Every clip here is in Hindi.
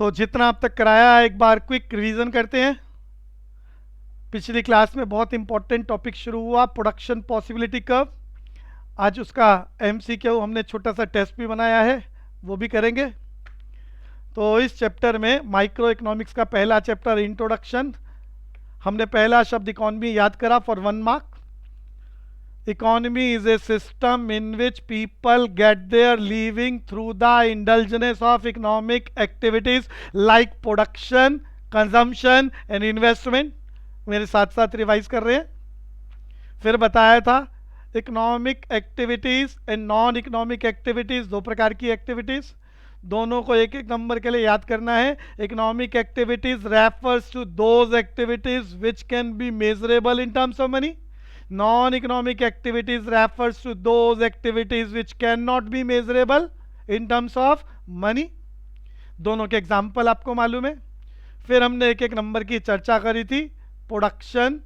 जितना अब तक कराया है एक बार क्विक रिवीजन करते हैं। पिछली क्लास में बहुत इंपॉर्टेंट टॉपिक शुरू हुआ, प्रोडक्शन पॉसिबिलिटी कर्व। आज उसका एमसीक्यू हमने छोटा सा टेस्ट भी बनाया है, वो भी करेंगे। तो इस चैप्टर में माइक्रो इकोनॉमिक्स का पहला चैप्टर इंट्रोडक्शन, हमने पहला शब्द इकोनॉमी याद करा for 1 mark. Economy is a system in which people get their living through the indulgence of economic activities like production, consumption and investment। मेरे साथ साथ रिवाइज कर रहे हैं। फिर बताया था economic activities and non economic activities, दो प्रकार की एक्टिविटीज, दोनों को एक एक नंबर के लिए याद करना है। Economic activities refers to those activities which can be measurable in terms of money. Non-economic activities refers to those activities which cannot be measurable in terms of money। दोनों के एग्जाम्पल आपको मालूम है। फिर हमने एक एक नंबर की चर्चा करी थी, प्रोडक्शन,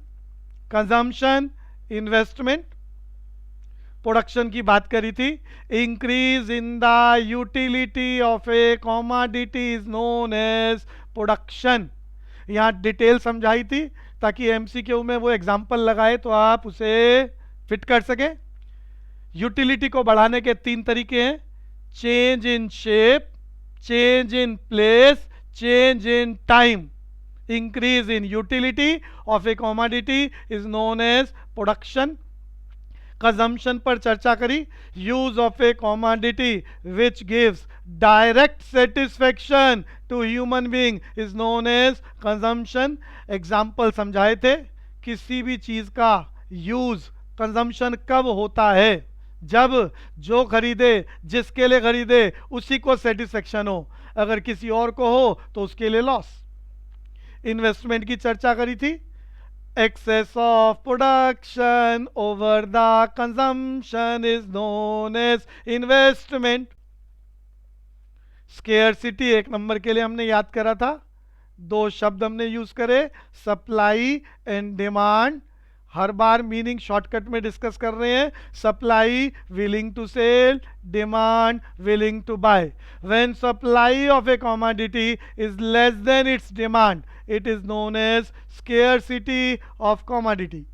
कंजम्पशन, इन्वेस्टमेंट। प्रोडक्शन की बात करी थी, increase in the utility of a commodity is known as production. यहाँ डिटेल समझाई थी ताकि एमसीक्यू में वो एग्जाम्पल लगाए तो आप उसे फिट कर सकें। यूटिलिटी को बढ़ाने के 3 तरीके हैं, change in shape, change in place, change in time. Increase in utility of a commodity is known as production. Consumption पर चर्चा करी, use of a commodity which gives direct satisfaction to human being is known as consumption. Example समझाए थे, किसी भी चीज का यूज कंजम्पशन कब होता है, जब जो खरीदे, जिसके लिए खरीदे उसी को सेटिस्फेक्शन हो, अगर किसी और को हो तो उसके लिए लॉस। इन्वेस्टमेंट की चर्चा करी थी, excess of production over the consumption is known as investment। scarcity एक नंबर के लिए हमने याद करा था, 2 शब्द हमने यूज करे, सप्लाई एंड डिमांड। हर बार मीनिंग शॉर्टकट में डिस्कस कर रहे हैं। Supply willing to sell, demand willing to buy. When supply of a commodity is less than its demand it is known as scarcity of commodity.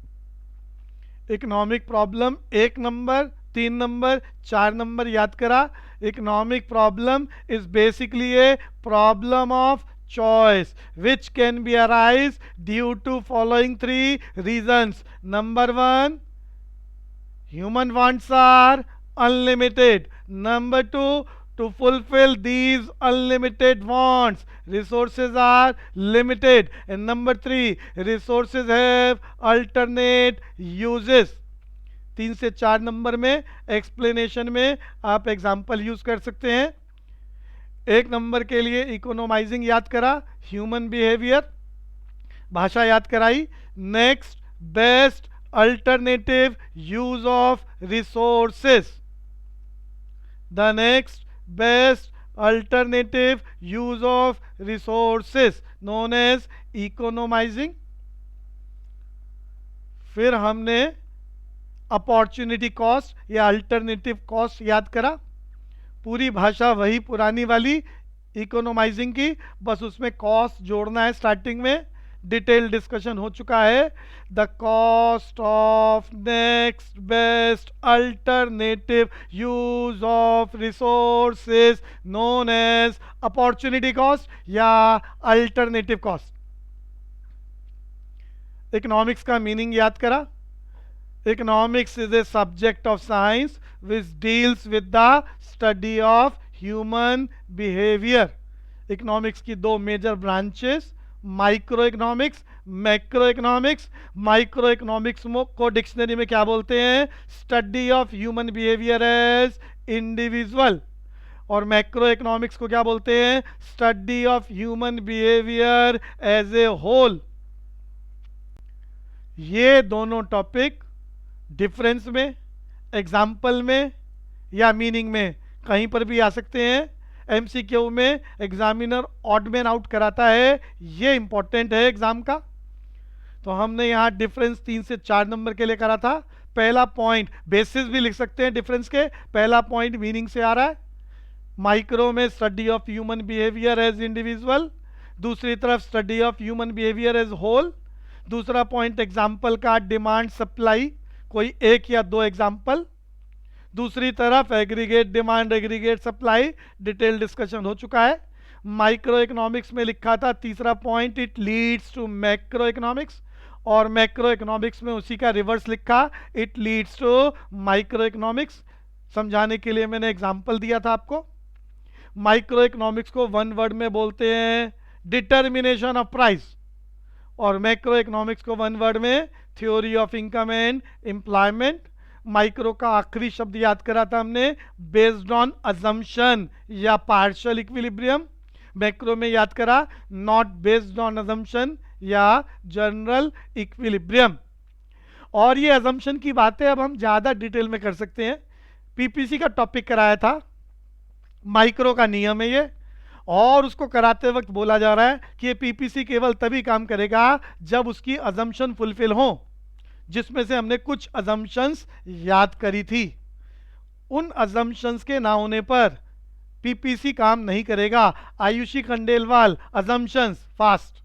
Economic problem 1 number, 3 number, 4 number याद करा। Economic problem is basically a problem of choice which can be arise due to following 3 reasons। Number 1, human wants are unlimited। Number 2, to fulfill these unlimited wants resources are limited। And number 3, resources have alternate uses। 3 से 4 नंबर में एक्सप्लेनेशन में आप एग्जाम्पल यूज कर सकते हैं। 1 नंबर के लिए इकोनोमाइजिंग याद करा, ह्यूमन बिहेवियर, भाषा याद कराई। Next, best alternative use of resources. The next best alternative use of resources known as economising. फिर हमने अपॉर्चुनिटी कॉस्ट या अल्टरनेटिव कॉस्ट याद करा। पूरी भाषा वही पुरानी वाली इकोनोमाइजिंग की, बस उसमें कॉस्ट जोड़ना है। स्टार्टिंग में डिटेल डिस्कशन हो चुका है। The cost of next best alternative use of resources known as opportunity cost या अल्टरनेटिव कॉस्ट। इकोनॉमिक्स का मीनिंग याद करा। Economics is a subject of science which deals with the study of human behavior। Economics की 2 major branches, micro economics, macro economics. Micro economics को डिक्शनरी में क्या बोलते हैं? Study of human behaviour as individual. और मैक्रो इकोनॉमिक्स को क्या बोलते हैं? Study of human behaviour as a whole. ये दोनों टॉपिक डिफरेंस में, एग्जाम्पल में या मीनिंग में कहीं पर भी आ सकते हैं। एमसीक्यू में एग्जामिनर ऑड मैन आउट कराता है, ये इंपॉर्टेंट है एग्जाम का। तो हमने यहाँ डिफरेंस 3 से 4 नंबर के लिए करा था। पहला पॉइंट, बेसिस भी लिख सकते हैं डिफरेंस के, पहला पॉइंट मीनिंग से आ रहा है। माइक्रो में study of human behaviour as individual, दूसरी तरफ study of human behaviour as whole. दूसरा पॉइंट एग्जाम्पल का डिमांड सप्लाई, कोई एक या दो एग्जाम्पल। दूसरी तरफ aggregate demand aggregate supply, detail discussion हो चुका है। माइक्रो इकोनॉमिक्स में लिखा था तीसरा point, it leads to macro economics, और मैक्रो इकोनॉमिक्स में उसी का रिवर्स लिखा, it leads to micro economics. समझाने के लिए मैंने एग्जाम्पल दिया था आपको। माइक्रो इकोनॉमिक्स को वन वर्ड में बोलते हैं डिटर्मिनेशन ऑफ प्राइस, और मैक्रो इकोनॉमिक्स को वन वर्ड में theory of income and employment. Micro का आखिरी शब्द याद करा था हमने, बेस्ड ऑन अजम्पशन या पार्शियल इक्विलिब्रियम। मैक्रो में याद करा नॉट बेस्ड ऑन अजम्पशन या जनरल इक्विलिब्रियम। और ये अजम्पशन की बातें अब हम ज़्यादा डिटेल में कर सकते हैं। पीपीसी का टॉपिक कराया था, माइक्रो का नियम है ये, और उसको कराते वक्त बोला जा रहा है कि ये पीपीसी केवल तभी काम करेगा जब उसकी अजम्पशन फुलफिल हो, जिसमें से हमने कुछ अजम्पशंस याद करी थी। उन अजम्पशंस के ना होने पर पीपीसी काम नहीं करेगा। Ayushi Khandelwal, assumptions fast.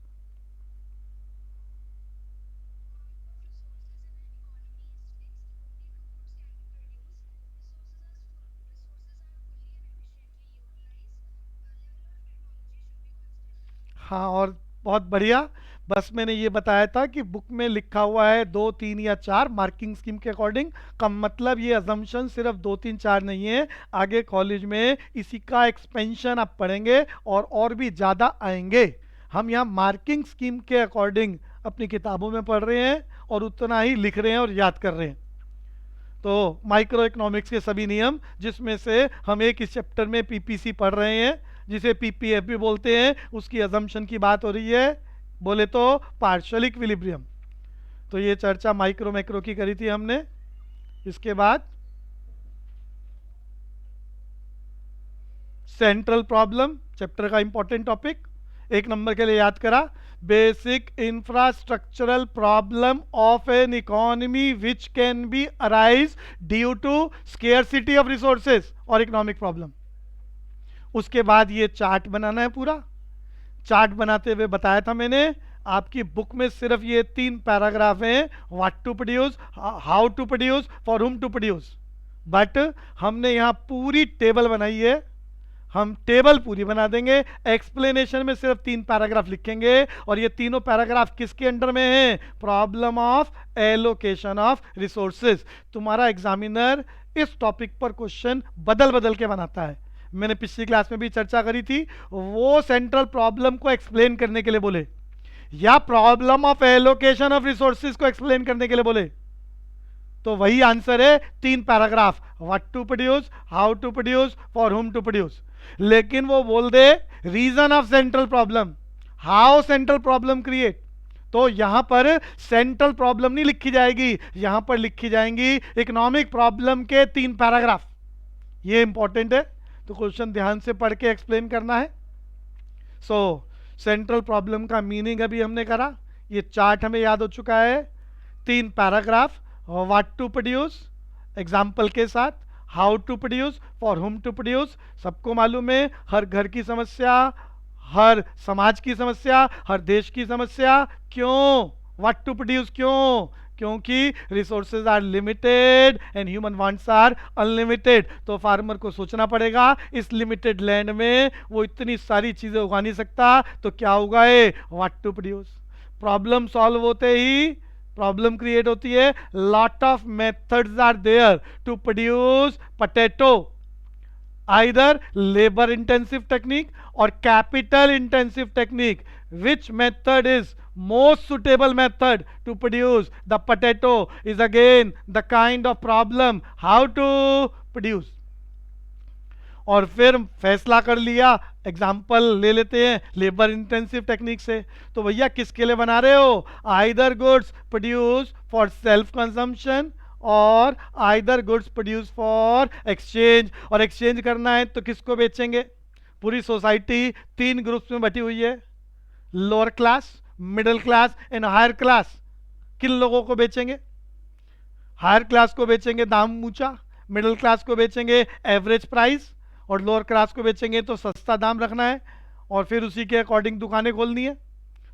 हाँ, और बहुत बढ़िया। बस मैंने ये बताया था कि बुक में लिखा हुआ है 2, 3 या 4 मार्किंग स्कीम के अकॉर्डिंग, का मतलब ये अजम्पशन सिर्फ 2, 3, 4 नहीं है। आगे कॉलेज में इसी का एक्सपेंशन आप पढ़ेंगे और भी ज़्यादा आएंगे। हम यहाँ मार्किंग स्कीम के अकॉर्डिंग अपनी किताबों में पढ़ रहे हैं और उतना ही लिख रहे हैं और याद कर रहे हैं। तो माइक्रो इकोनॉमिक्स के सभी नियम, जिसमें से हम एक इस चैप्टर में पीपीसी पढ़ रहे हैं, जिसे पीपीएफ भी बोलते हैं, उसकी अजम्पशन की बात हो रही है, बोले तो पार्शियल इक्विलिब्रियम। तो ये चर्चा माइक्रो मैक्रो की करी थी हमने। इसके बाद सेंट्रल प्रॉब्लम, चैप्टर का इंपॉर्टेंट टॉपिक, 1 नंबर के लिए याद करा, basic infrastructural problem of an economy which can be arise due to scarcity of resources और इकोनॉमिक प्रॉब्लम। उसके बाद ये चार्ट बनाना है पूरा। चार्ट बनाते हुए बताया था मैंने, आपकी बुक में सिर्फ ये 3 पैराग्राफ हैं, what to produce, how to produce, for whom to produce. But हमने यहाँ पूरी टेबल बनाई है, हम टेबल पूरी बना देंगे। एक्सप्लेनेशन में सिर्फ 3 पैराग्राफ लिखेंगे, और ये तीनों पैराग्राफ किसके अंडर में हैं? Problem of allocation of resources. तुम्हारा एग्जामिनर इस टॉपिक पर क्वेश्चन बदल बदल के बनाता है। मैंने पिछली क्लास में भी चर्चा करी थी, वो सेंट्रल प्रॉब्लम को एक्सप्लेन करने के लिए बोले, या problem of allocation of resources को एक्सप्लेन करने के लिए बोले, तो वही आंसर है 3 paragraph, what to produce, how to produce, for whom to produce. लेकिन वो बोल दे reason of central problem, how central problem create, तो यहां पर सेंट्रल प्रॉब्लम नहीं लिखी जाएगी, यहां पर लिखी जाएंगी इकोनॉमिक प्रॉब्लम के 3 पैराग्राफ। ये इंपॉर्टेंट है, तो क्वेश्चन ध्यान से पढ़ के एक्सप्लेन करना है। सो सेंट्रल प्रॉब्लम का मीनिंग अभी हमने करा, ये चार्ट हमें याद हो चुका है, 3 paragraph, what to produce example के साथ, how to produce, for whom to produce. सबको मालूम है, हर घर की समस्या, हर समाज की समस्या, हर देश की समस्या। क्यों व्हाट टू प्रोड्यूस? क्यों? क्योंकि resources are limited and human wants are unlimited. तो फार्मर को सोचना पड़ेगा, इस लिमिटेड लैंड में वो इतनी सारी चीजें उगा नहीं सकता, तो क्या उगाए? What to produce. Problem solve होते ही प्रॉब्लम क्रिएट होती है। Lot of methods are there to produce potato, either labour intensive technique और capital intensive technique. which method is most suitable method to produce the potato is again the kind of problem how to produce। और फिर फैसला कर लिया, एग्जाम्पल ले लेते हैं लेबर इंटेंसिव टेक्निक से। तो भैया किसके लिए बना रहे हो? Either goods produce for self consumption और either goods produce for exchange. और एक्सचेंज करना है तो किसको बेचेंगे? पूरी सोसाइटी 3 ग्रुप्स में बटी हुई है, lower class, middle class and higher class. किन लोगों को बेचेंगे? हायर क्लास को बेचेंगे दाम ऊंचा, मिडिल क्लास को बेचेंगे एवरेज प्राइस, और लोअर क्लास को बेचेंगे तो सस्ता दाम रखना है और फिर उसी के अकॉर्डिंग दुकानें खोलनी है।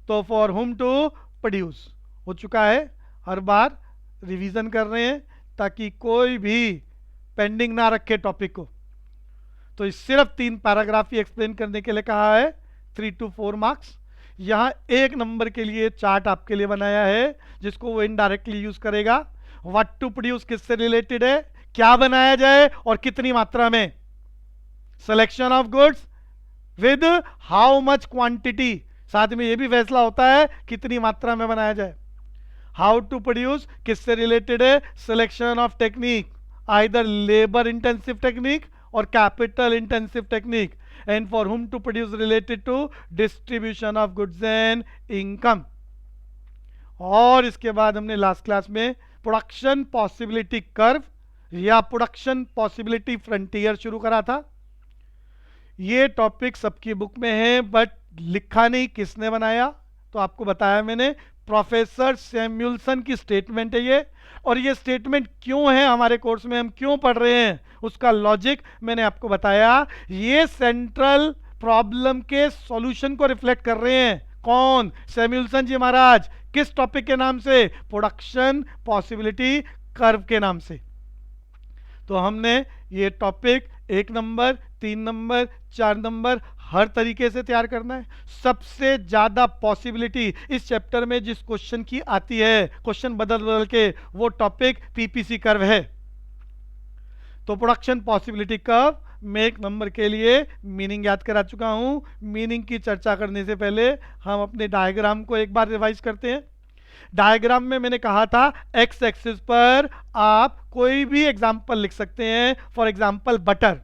तो फॉर हुम टू प्रोड्यूस हो चुका है, हर बार रिवीजन कर रहे हैं ताकि कोई भी पेंडिंग ना रखे टॉपिक को। तो इस सिर्फ 3 पैराग्राफ ही एक्सप्लेन करने के लिए कहा है, 3 to 4 मार्क्स। यहाँ 1 नंबर के लिए चार्ट आपके लिए बनाया है जिसको वो इनडायरेक्टली यूज करेगा। व्हाट टू प्रोड्यूस किससे रिलेटेड है, क्या बनाया जाए और कितनी मात्रा में। Selection of goods with how much quantity, साथ में ये भी फैसला होता है कितनी मात्रा में बनाया जाए। हाउ टू प्रोड्यूस किससे रिलेटेड है, selection of technique, either labour intensive technique और capital intensive technique, and for whom to produce related to distribution of goods and income. और इसके बाद हमने लास्ट क्लास में प्रोडक्शन पॉसिबिलिटी कर्व या प्रोडक्शन पॉसिबिलिटी फ्रंटियर शुरू करा था। ये टॉपिक सबकी बुक में है बट लिखा नहीं, किसने बनाया तो आपको बताया मैंने, प्रोफेसर सैमुअल्सन की स्टेटमेंट है ये। और ये स्टेटमेंट क्यों है हमारे कोर्स में, हम क्यों पढ़ रहे हैं, उसका लॉजिक मैंने आपको बताया। ये सेंट्रल प्रॉब्लम के सॉल्यूशन को रिफ्लेक्ट कर रहे हैं। कौन, सैमुअल्सन जी महाराज। किस टॉपिक के नाम से, प्रोडक्शन पॉसिबिलिटी कर्व के नाम से। तो हमने ये टॉपिक 1 नंबर, 3 नंबर, 4 नंबर हर तरीके से तैयार करना है। सबसे ज्यादा पॉसिबिलिटी इस चैप्टर में जिस क्वेश्चन की आती है, क्वेश्चन बदल बदल के, वो टॉपिक पीपीसी कर्व है। तो प्रोडक्शन पॉसिबिलिटी कर्व में 1 नंबर के लिए मीनिंग याद करा चुका हूं। मीनिंग की चर्चा करने से पहले हम अपने डायग्राम को एक बार रिवाइज करते हैं। डायग्राम में मैंने कहा था एक्स एक्सिस पर आप कोई भी एग्जाम्पल लिख सकते हैं, फॉर एग्जाम्पल बटर।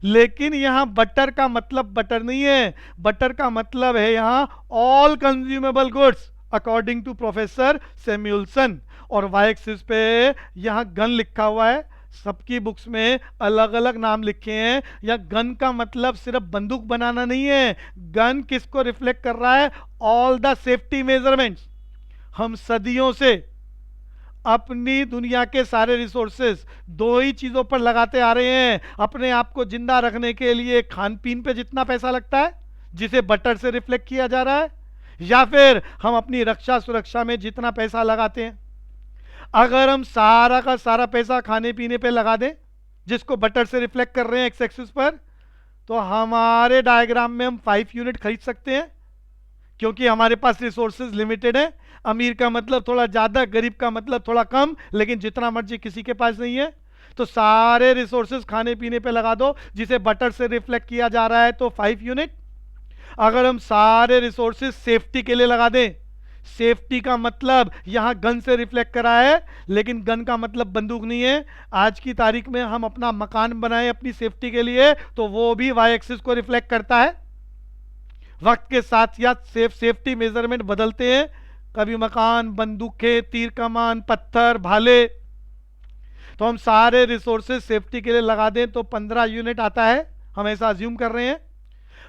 लेकिन यहां बटर का मतलब बटर नहीं है, बटर का मतलब है यहां all consumable goods according to professor Samuelson. और वाई एक्सिस पे यहां गन लिखा हुआ है, सबकी बुक्स में अलग अलग नाम लिखे हैं। या गन का मतलब सिर्फ बंदूक बनाना नहीं है, गन किसको रिफ्लेक्ट कर रहा है, ऑल द सेफ्टी मेजरमेंट्स। हम सदियों से अपनी दुनिया के सारे रिसोर्सेज 2 ही चीजों पर लगाते आ रहे हैं। अपने आप को जिंदा रखने के लिए खान पीन पे जितना पैसा लगता है, जिसे बटर से रिफ्लेक्ट किया जा रहा है, या फिर हम अपनी रक्षा सुरक्षा में जितना पैसा लगाते हैं। अगर हम सारा का सारा पैसा खाने पीने पे लगा दें, जिसको बटर से रिफ्लेक्ट कर रहे हैं एक्स एक्सिस पर, तो हमारे डायग्राम में हम 5 यूनिट खरीद सकते हैं, क्योंकि हमारे पास रिसोर्सेज लिमिटेड है। अमीर का मतलब थोड़ा ज्यादा, गरीब का मतलब थोड़ा कम, लेकिन जितना मर्जी किसी के पास नहीं है। तो सारे रिसोर्सेज खाने पीने पे लगा दो, जिसे बटर से रिफ्लेक्ट किया जा रहा है, तो 5 यूनिट। अगर हम सारे रिसोर्सेज सेफ्टी के लिए लगा दें, सेफ्टी का मतलब यहां गन से रिफ्लेक्ट करा है, लेकिन गन का मतलब बंदूक नहीं है। आज की तारीख में हम अपना मकान बनाए अपनी सेफ्टी के लिए, तो वो भी वाई एक्सिस को रिफ्लेक्ट करता है। वक्त के साथ साथ सेफ्टी मेजरमेंट बदलते हैं, कभी मकान, बंदूकें, तीर कमान, पत्थर, भाले। तो हम सारे रिसोर्सेज सेफ्टी के लिए लगा दें तो 15 यूनिट आता है, हम ऐसा अज्यूम कर रहे हैं।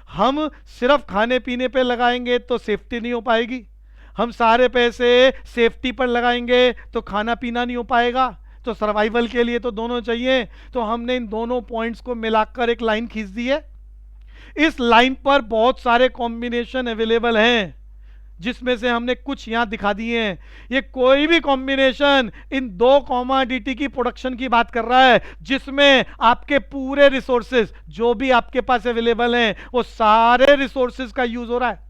हम सिर्फ खाने पीने पे लगाएंगे तो सेफ्टी नहीं हो पाएगी, हम सारे पैसे सेफ्टी पर लगाएंगे तो खाना पीना नहीं हो पाएगा। तो सर्वाइवल के लिए तो दोनों चाहिए। तो हमने इन दोनों पॉइंट्स को मिलाकर एक लाइन खींच दी है। इस लाइन पर बहुत सारे कॉम्बिनेशन अवेलेबल हैं, जिसमें से हमने कुछ यहां दिखा दिए हैं। ये कोई भी कॉम्बिनेशन इन 2 कॉमोडिटी की प्रोडक्शन की बात कर रहा है, जिसमें आपके पूरे रिसोर्सेज जो भी आपके पास अवेलेबल हैं, वो सारे रिसोर्सेज का यूज हो रहा है।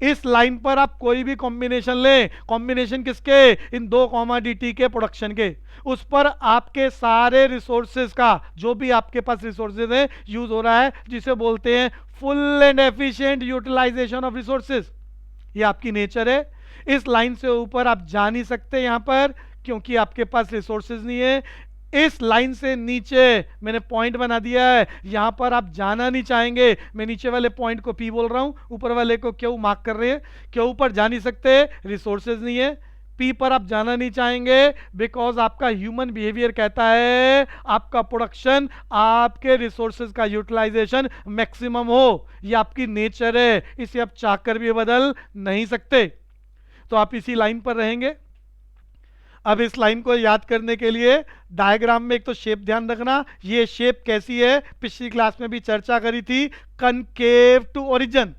इस लाइन पर आप कोई भी कॉम्बिनेशन लें, कॉम्बिनेशन किसके, इन 2 कॉमोडिटी के प्रोडक्शन के, उस पर आपके सारे रिसोर्सेज का, जो भी आपके पास रिसोर्सेज है, यूज हो रहा है, जिसे बोलते हैं full and efficient utilization of resources. ये आपकी नेचर है। इस लाइन से ऊपर आप जा नहीं सकते यहां पर, क्योंकि आपके पास रिसोर्सेज नहीं है। इस लाइन से नीचे मैंने पॉइंट बना दिया है, यहां पर आप जाना नहीं चाहेंगे। मैं नीचे वाले पॉइंट को पी बोल रहा हूं, ऊपर वाले को क्यों मार्क कर रहे हैं, क्यों ऊपर जा नहीं सकते, रिसोर्सेज नहीं है। पी पर आप जाना नहीं चाहेंगे बिकॉज आपका ह्यूमन बिहेवियर कहता है आपका प्रोडक्शन, आपके रिसोर्सेज का यूटिलाइजेशन मैक्सिमम हो। ये आपकी नेचर है, इसे आप चाहकर भी बदल नहीं सकते। तो आप इसी लाइन पर रहेंगे। अब इस लाइन को याद करने के लिए डायग्राम में एक तो शेप ध्यान रखना, ये शेप कैसी है, पिछली क्लास में भी चर्चा करी थी, कनकेव टू ओरिजिन।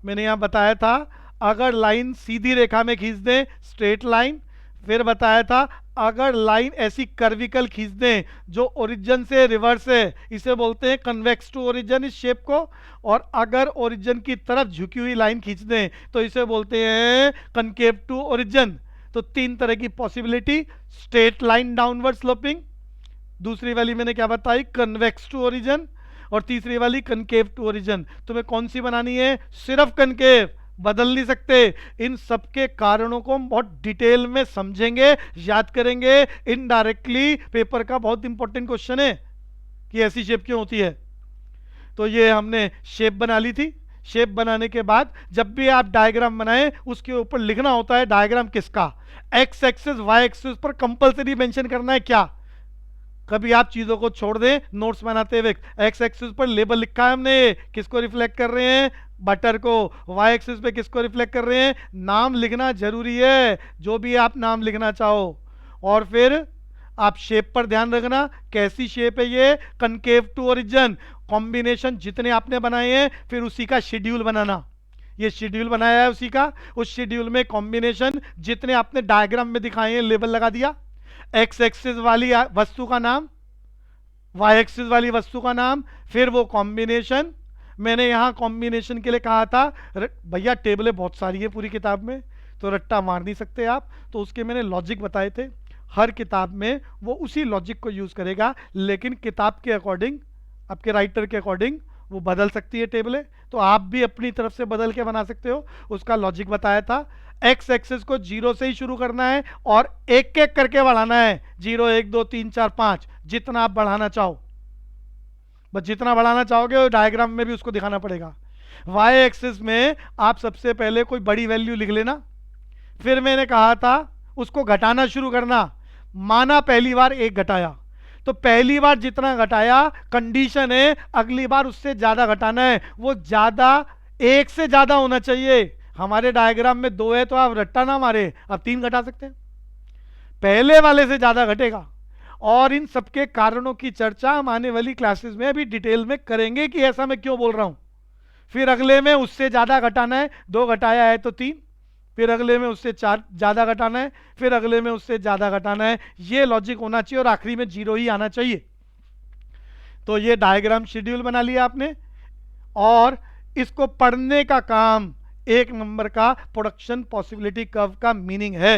मैंने यहाँ बताया था अगर लाइन सीधी रेखा में खींच दें स्ट्रेट लाइन, फिर बताया था अगर लाइन ऐसी कर्विकल खींच दें जो ओरिजिन से रिवर्स है, इसे बोलते हैं कन्वेक्स टू ओरिजिन इस शेप को, और अगर ओरिजिन की तरफ झुकी हुई लाइन खींच दें तो इसे बोलते हैं कनकेव टू ओरिजिन। तो तीन तरह की possibility, straight line downward sloping, दूसरी वाली मैंने क्या बताई कन्वेक्स टू ओरिजिन, और तीसरी वाली कनकेव टू ओरिजिन। तुम्हें कौन सी बनानी है, सिर्फ कनकेव, बदल नहीं सकते। इन सबके कारणों को हम बहुत डिटेल में समझेंगे, याद करेंगे। इनडायरेक्टली पेपर का बहुत इंपॉर्टेंट क्वेश्चन है कि ऐसी शेप क्यों होती है। तो ये हमने शेप बना ली थी। शेप बनाने के बाद जब भी आप डायग्राम बनाएं उसके ऊपर लिखना होता है डायग्राम किसका, एक्स एक्सिस वाई एक्सिस पर कंपलसरी मेंशन करना है क्या। कभी आप चीजों को छोड़ दें नोट्स बनाते हुए, एक्स एक्सिस पर लेबल लिखा है हमने, किसको रिफ्लेक्ट कर रहे हैं, बटर को। वाई एक्सिस पे किसको रिफ्लेक्ट कर रहे हैं, नाम लिखना जरूरी है, जो भी आप नाम लिखना चाहो। और फिर आप शेप पर ध्यान रखना, कैसी शेप है ये, कनकेव टू ओरिजिन। कॉम्बिनेशन जितने आपने बनाए हैं फिर उसी का शेड्यूल बनाना, ये शेड्यूल बनाया है उसी का, उस शेड्यूल में कॉम्बिनेशन जितने आपने डायग्राम में दिखाए हैं लेबल लगा दिया। एक्स एक्सिस वाली वस्तु का नाम, वाई एक्सिस वाली वस्तु का नाम, फिर वो कॉम्बिनेशन। मैंने यहाँ कॉम्बिनेशन के लिए कहा था भैया टेबलें बहुत सारी है पूरी किताब में तो रट्टा मार नहीं सकते आप, तो उसके मैंने लॉजिक बताए थे। हर किताब में वो उसी लॉजिक को यूज करेगा, लेकिन किताब के अकॉर्डिंग, आपके राइटर के अकॉर्डिंग वो बदल सकती है टेबलें, तो आप भी अपनी तरफ से बदल के बना सकते हो। उसका लॉजिक बताया था। एक्स एक्सिस को जीरो से ही शुरू करना है और एक एक करके बढ़ाना है, 0 1 2 3 4 5, जितना आप बढ़ाना चाहो, बस जितना बढ़ाना चाहोगे डायग्राम में भी उसको दिखाना पड़ेगा। वाई एक्सिस में आप सबसे पहले कोई बड़ी वैल्यू लिख लेना, फिर मैंने कहा था उसको घटाना शुरू करना। माना पहली बार एक घटाया, तो पहली बार जितना घटाया कंडीशन है अगली बार उससे ज्यादा घटाना है, वो ज्यादा एक से ज्यादा होना चाहिए। हमारे डायग्राम में 2 है तो आप रट्टा ना मारे, आप 3 घटा सकते हैं, पहले वाले से ज्यादा घटेगा। और इन सबके कारणों की चर्चा हम आने वाली क्लासेस में अभी डिटेल में करेंगे कि ऐसा मैं क्यों बोल रहा हूं। फिर अगले में उससे ज्यादा घटाना है, 2 घटाया है तो 3, फिर अगले में उससे 4 ज्यादा घटाना है, फिर अगले में उससे ज्यादा घटाना है, ये लॉजिक होना चाहिए और आखिरी में 0 ही आना चाहिए। तो ये डायग्राम शेड्यूल बना लिया आपने, और इसको पढ़ने का काम 1 नंबर का प्रोडक्शन पॉसिबिलिटी कर्व का मीनिंग है।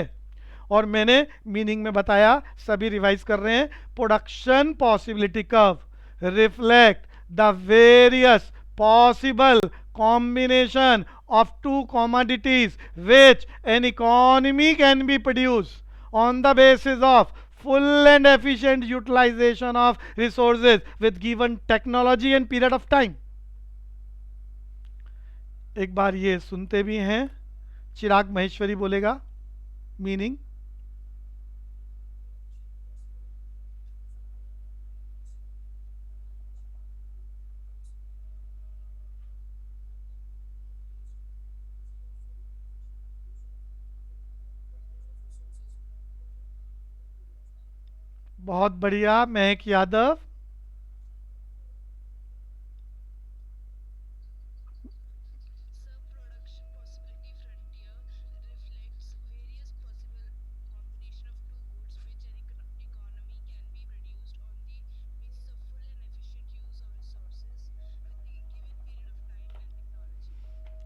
और मैंने मीनिंग में बताया, सभी रिवाइज कर रहे हैं। Production possibility curve reflect the various possible combination of two commodities which an economy can be produced on the basis of full and efficient utilization of resources with given technology and period of time. एक बार ये सुनते भी हैं, चिराग महेश्वरी बोलेगा मीनिंग। बहुत बढ़िया, महक यादव।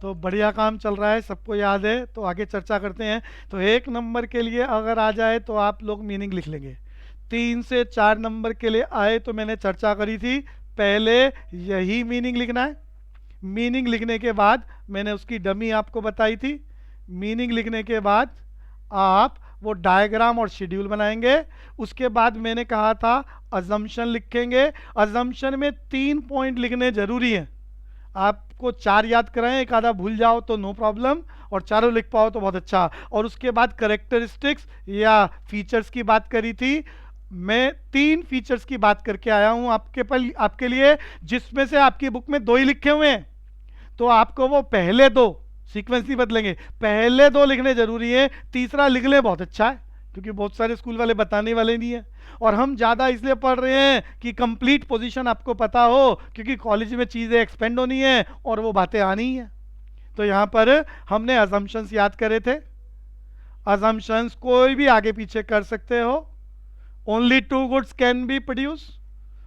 तो बढ़िया काम चल रहा है, सबको याद है, तो आगे चर्चा करते हैं। तो 1 नंबर के लिए अगर आ जाए तो आप लोग मीनिंग लिख लेंगे। 3 से 4 नंबर के लिए आए तो मैंने चर्चा करी थी, पहले यही मीनिंग लिखना है। मीनिंग लिखने के बाद मैंने उसकी डमी आपको बताई थी। मीनिंग लिखने के बाद आप वो डायग्राम और शेड्यूल बनाएंगे। उसके बाद मैंने कहा था अजम्पशन लिखेंगे। अजम्पशन में 3 पॉइंट लिखने जरूरी हैं। आपको 4 याद कराएं, एक आधा भूल जाओ तो नो प्रॉब्लम, और चारों लिख पाओ तो बहुत अच्छा। और उसके बाद करेक्टरिस्टिक्स या फीचर्स की बात करी थी। मैं 3 फीचर्स की बात करके आया हूं आपके लिए, जिसमें से आपकी बुक में 2 ही लिखे हुए हैं, तो आपको वो पहले 2 सीक्वेंस ही बदलेंगे, पहले 2 लिखने जरूरी है, तीसरा लिख ले बहुत अच्छा है, क्योंकि बहुत सारे स्कूल वाले बताने वाले नहीं है। और हम ज़्यादा इसलिए पढ़ रहे हैं कि कंप्लीट पोजीशन आपको पता हो, क्योंकि कॉलेज में चीज़ें एक्सपेंड होनी है और वो बातें आनी है। तो यहाँ पर हमने अजम्पशंस याद करे थे। अजम्पशंस कोई भी आगे पीछे कर सकते हो। Only two goods can be produce.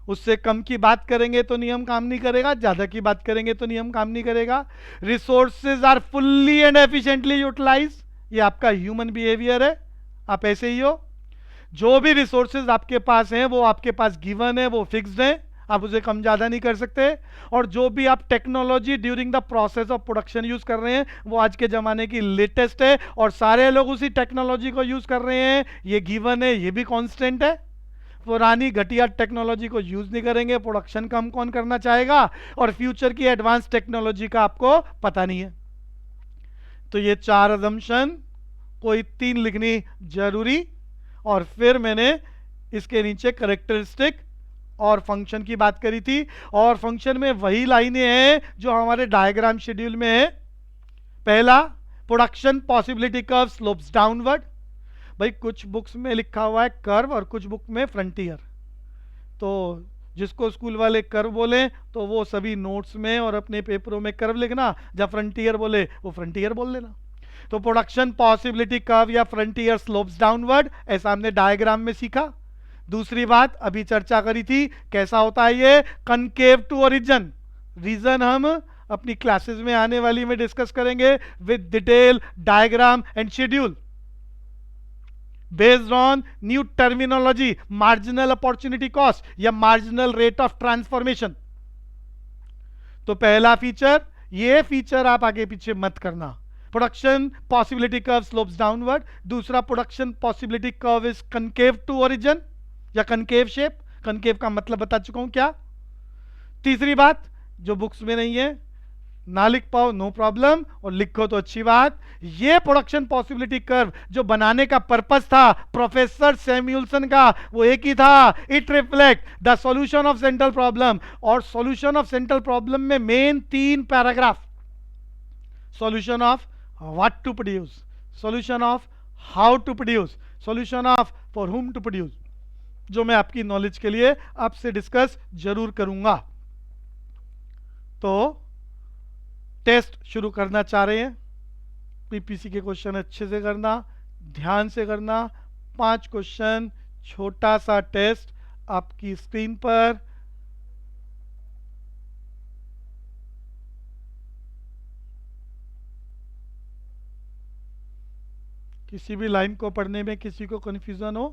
उससे कम की बात करेंगे तो नियम काम नहीं करेगा, ज्यादा की बात करेंगे तो नियम काम नहीं करेगा। Resources are fully and efficiently utilize, ये आपका ह्यूमन बिहेवियर है, आप ऐसे ही हो। जो भी रिसोर्सेज आपके पास हैं वो आपके पास गिवन है, वो फिक्स्ड है, आप उसे कम ज्यादा नहीं कर सकते। और जो भी आप technology during the process of production use कर रहे हैं वो आज के जमाने की लेटेस्ट है, और सारे लोग उसी टेक्नोलॉजी को यूज कर रहे हैं, ये गिवन है, ये भी कांस्टेंट है। पुरानी घटिया टेक्नोलॉजी को यूज नहीं करेंगे, प्रोडक्शन कम कौन करना चाहेगा, और फ्यूचर की एडवांस टेक्नोलॉजी का आपको पता नहीं है। तो ये 4 अजम्पशन, कोई 3 लिखनी जरूरी। और फिर मैंने इसके नीचे करेक्टरिस्टिक और फंक्शन की बात करी थी, और फंक्शन में वही लाइनें हैं जो हमारे डायग्राम शेड्यूल में है। पहला, production possibility curve slopes downward. भाई कुछ बुक्स में लिखा हुआ है कर्व और कुछ बुक में फ्रंटियर, तो जिसको स्कूल वाले कर्व बोले तो वो सभी नोट्स में और अपने पेपरों में कर्व लिखना, जब फ्रंटियर बोले वो फ्रंटियर बोल देना। तो प्रोडक्शन पॉसिबिलिटी कर्व या फ्रंटियर स्लोप्स डाउनवर्ड, ऐसा हमने डायग्राम में सीखा। दूसरी बात अभी चर्चा करी थी, कैसा होता है ये कनकेव टू ओरिजिन। रीजन हम अपनी क्लासेस में आने वाली में डिस्कस करेंगे with detail diagram and schedule based on new terminology, marginal opportunity cost या मार्जिनल रेट ऑफ ट्रांसफॉर्मेशन। तो पहला फीचर, ये फीचर आप आगे पीछे मत करना, production possibility curve slopes downward. दूसरा, production possibility curve is concave to origin या कनकेव शेप। कनकेव का मतलब बता चुका हूं क्या। तीसरी बात जो बुक्स में नहीं है, ना लिख पाओ नो प्रॉब्लम, और लिखो तो अच्छी बात, ये प्रोडक्शन पॉसिबिलिटी कर्व जो बनाने का पर्पस था प्रोफेसर सैमुअल्सन का वो एक ही था, it reflect the solution of central problem. और सॉल्यूशन ऑफ सेंट्रल प्रॉब्लम में main 3 paragraph, solution of what to produce, solution of how to produce, solution of for whom to produce, जो मैं आपकी नॉलेज के लिए आपसे डिस्कस जरूर करूंगा। तो टेस्ट शुरू करना चाह रहे हैं, पीपीसी के क्वेश्चन अच्छे से करना, ध्यान से करना। 5 क्वेश्चन, छोटा सा टेस्ट आपकी स्क्रीन पर। किसी भी लाइन को पढ़ने में किसी को कंफ्यूजन हो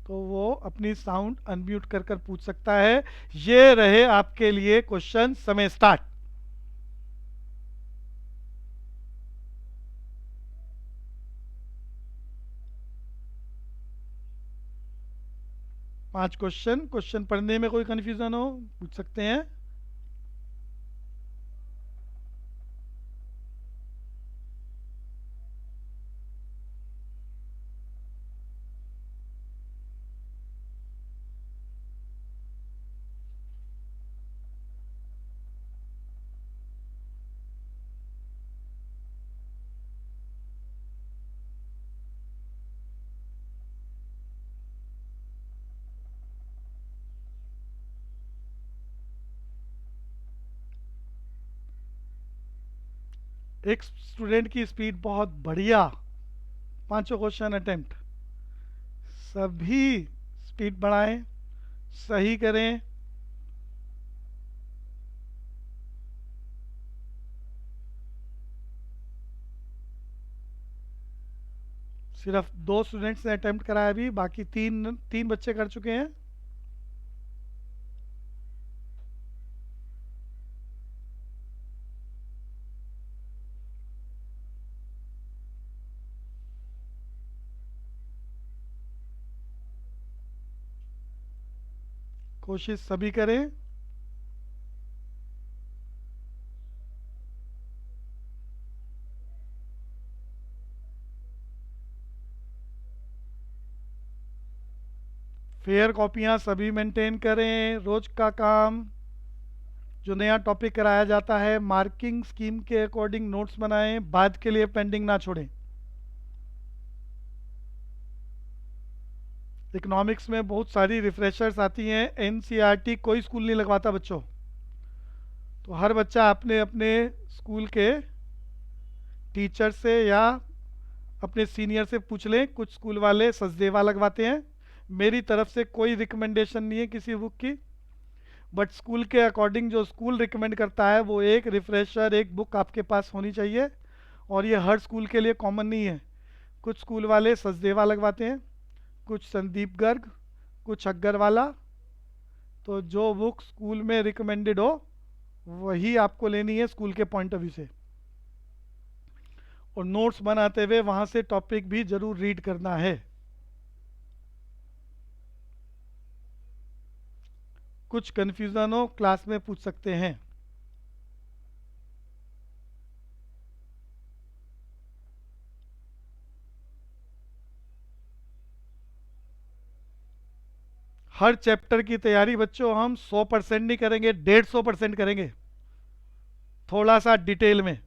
तो वो अपनी साउंड अनम्यूट कर कर पूछ सकता है। ये रहे आपके लिए क्वेश्चन, समय स्टार्ट। पांच क्वेश्चन पढ़ने में कोई कंफ्यूजन हो पूछ सकते हैं। एक स्टूडेंट की स्पीड बहुत बढ़िया, पांचों क्वेश्चन अटेम्प्ट, सभी स्पीड बढ़ाएं, सही करें। सिर्फ 2 स्टूडेंट्स ने अटेम्प्ट कराया अभी, बाकी तीन बच्चे कर चुके हैं। कोशिश सभी करें। फेयर कॉपियां सभी मेंटेन करें। रोज का काम, जो नया टॉपिक कराया जाता है मार्किंग स्कीम के अकॉर्डिंग नोट्स बनाएं, बाद के लिए पेंडिंग ना छोड़ें। इकोनॉमिक्स में बहुत सारी रिफ्रेशर्स आती हैं, एनसीईआरटी कोई स्कूल नहीं लगवाता बच्चों। तो हर बच्चा अपने अपने स्कूल के टीचर से या अपने सीनियर से पूछ लें। कुछ स्कूल वाले सचदेवा लगवाते हैं। मेरी तरफ से कोई रिकमेंडेशन नहीं है किसी बुक की, बट स्कूल के अकॉर्डिंग जो स्कूल रिकमेंड करता है वो एक रिफ्रेशर, एक बुक आपके पास होनी चाहिए। और ये हर स्कूल के लिए कॉमन नहीं है। कुछ स्कूल वाले सचदेवा लगवाते हैं, कुछ संदीप गर्ग, कुछ अग्गरवाला। तो जो बुक स्कूल में रिकमेंडेड हो वही आपको लेनी है स्कूल के पॉइंट ऑफ व्यू से। और नोट्स बनाते हुए वहां से टॉपिक भी जरूर रीड करना है। कुछ कंफ्यूजन हो क्लास में पूछ सकते हैं। हर चैप्टर की तैयारी बच्चों हम 100% नहीं करेंगे, 150% करेंगे, थोड़ा सा डिटेल में।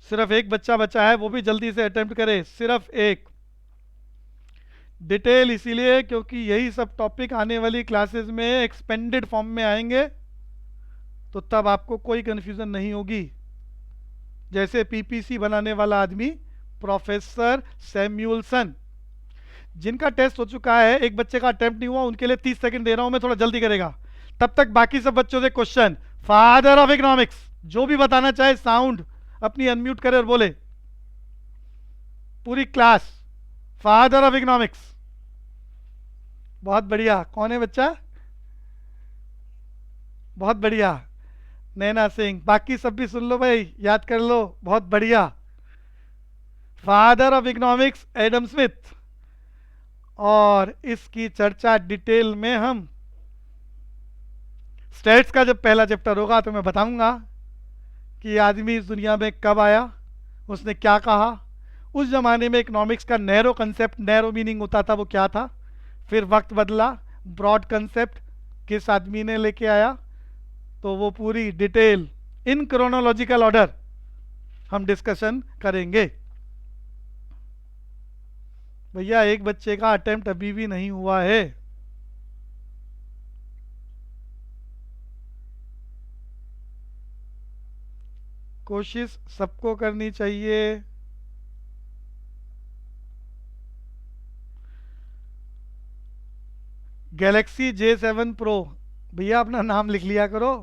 सिर्फ एक बच्चा बचा है, वो भी जल्दी से अटेम्प्ट करे, सिर्फ एक। डिटेल इसीलिए क्योंकि यही सब टॉपिक आने वाली क्लासेस में एक्सपेंडेड फॉर्म में आएंगे, तो तब आपको कोई कंफ्यूजन नहीं होगी। जैसे पीपीसी बनाने वाला आदमी प्रोफेसर सैम्यूलसन, जिनका टेस्ट हो चुका है, एक बच्चे का अटेम्प्ट नहीं हुआ, उनके लिए 30 सेकंड दे रहा हूं मैं, थोड़ा जल्दी करेगा। तब तक बाकी सब बच्चों से क्वेश्चन। फादर ऑफ इकोनॉमिक्स, जो भी बताना चाहे साउंड अपनी अनम्यूट करे और बोले। पूरी क्लास फादर ऑफ इकोनॉमिक्स। बहुत बढ़िया, कौन है बच्चा? बहुत बढ़िया, नैना सिंह। बाकी सब भी सुन लो भाई, याद कर लो, बहुत बढ़िया। Father of economics Adam Smith. और इसकी चर्चा डिटेल में हम स्टेट्स का जब पहला चैप्टर होगा तो मैं बताऊंगा कि आदमी इस दुनिया में कब आया, उसने क्या कहा, उस जमाने में इकोनॉमिक्स का नैरो कंसेप्ट, नैरो मीनिंग होता था, वो क्या था। फिर वक्त बदला, ब्रॉड कंसेप्ट किस आदमी ने लेके आया। तो वो पूरी डिटेल इन क्रोनोलॉजिकल ऑर्डर हम डिस्कशन करेंगे। भैया एक बच्चे का अटेम्प्ट अभी भी नहीं हुआ है। कोशिश सबको करनी चाहिए। गैलेक्सी J7 प्रो, भैया अपना नाम लिख लिया करो।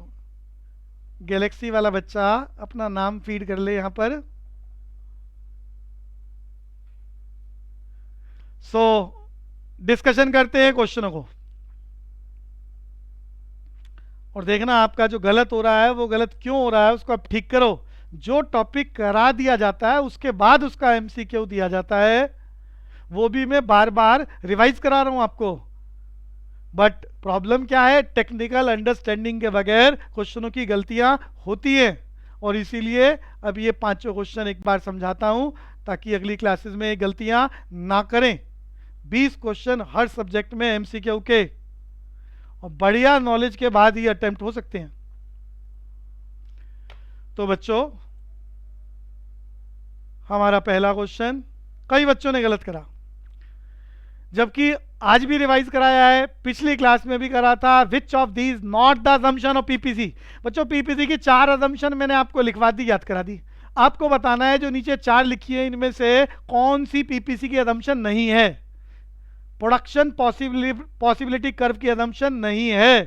गैलेक्सी वाला बच्चा अपना नाम फीड कर ले यहां पर। सो डिस्कशन करते हैं क्वेश्चनों को, और देखना आपका जो गलत हो रहा है वो गलत क्यों हो रहा है, उसको आप ठीक करो। जो टॉपिक करा दिया जाता है उसके बाद उसका एमसीक्यू दिया जाता है, वो भी मैं बार बार रिवाइज करा रहा हूं आपको। बट प्रॉब्लम क्या है, टेक्निकल अंडरस्टैंडिंग के बगैर क्वेश्चनों की गलतियां होती हैं। और इसीलिए अब ये पांचों क्वेश्चन एक बार समझाता हूं ताकि अगली क्लासेस में गलतियां ना करें। 20 क्वेश्चन हर सब्जेक्ट में एमसीक्यू के, और बढ़िया नॉलेज के बाद ही अटेम्प्ट हो सकते हैं। तो बच्चों हमारा पहला क्वेश्चन, कई बच्चों ने गलत करा, जबकि आज भी रिवाइज कराया है, पिछली क्लास में भी करा था। Which of these not the assumption of PPC. बच्चों पीपीसी की 4 अजम्पशन मैंने आपको लिखवा दी, याद करा दी। आपको बताना है जो नीचे 4 लिखी है इनमें से कौन सी पीपीसी की अजम्पशन नहीं है, प्रोडक्शन पॉसिबिलिटी कर्व की अजम्पशन नहीं है।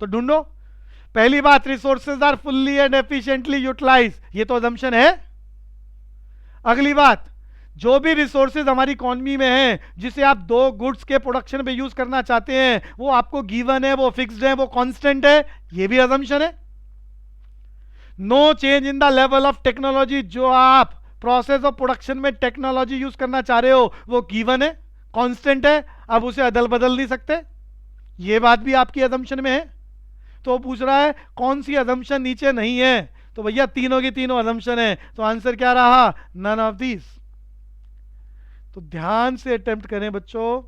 तो ढूंढो। पहली बात, resources are fully and efficiently utilize, ये तो अजम्पशन है। अगली बात, जो भी रिसोर्सेज हमारी इकोनॉमी में है जिसे आप 2 गुड्स के प्रोडक्शन पे यूज करना चाहते हैं, वो आपको गिवन है, वो फिक्स्ड है, वो कांस्टेंट है, ये भी अजम्पशन है। No change in the level of technology, जो आप प्रोसेस ऑफ प्रोडक्शन में टेक्नोलॉजी यूज करना चाह रहे हो वो गिवन है, कांस्टेंट है, अब उसे अदल बदल नहीं सकते, ये बात भी आपकी अजम्पशन में है। तो पूछ रहा है कौन सी अजम्पशन नीचे नहीं है, तो भैया तीनों की तीनों अजम्पशन है। तो आंसर क्या रहा, नन ऑफ दीज। तो ध्यान से अटेम्प्ट करें बच्चों,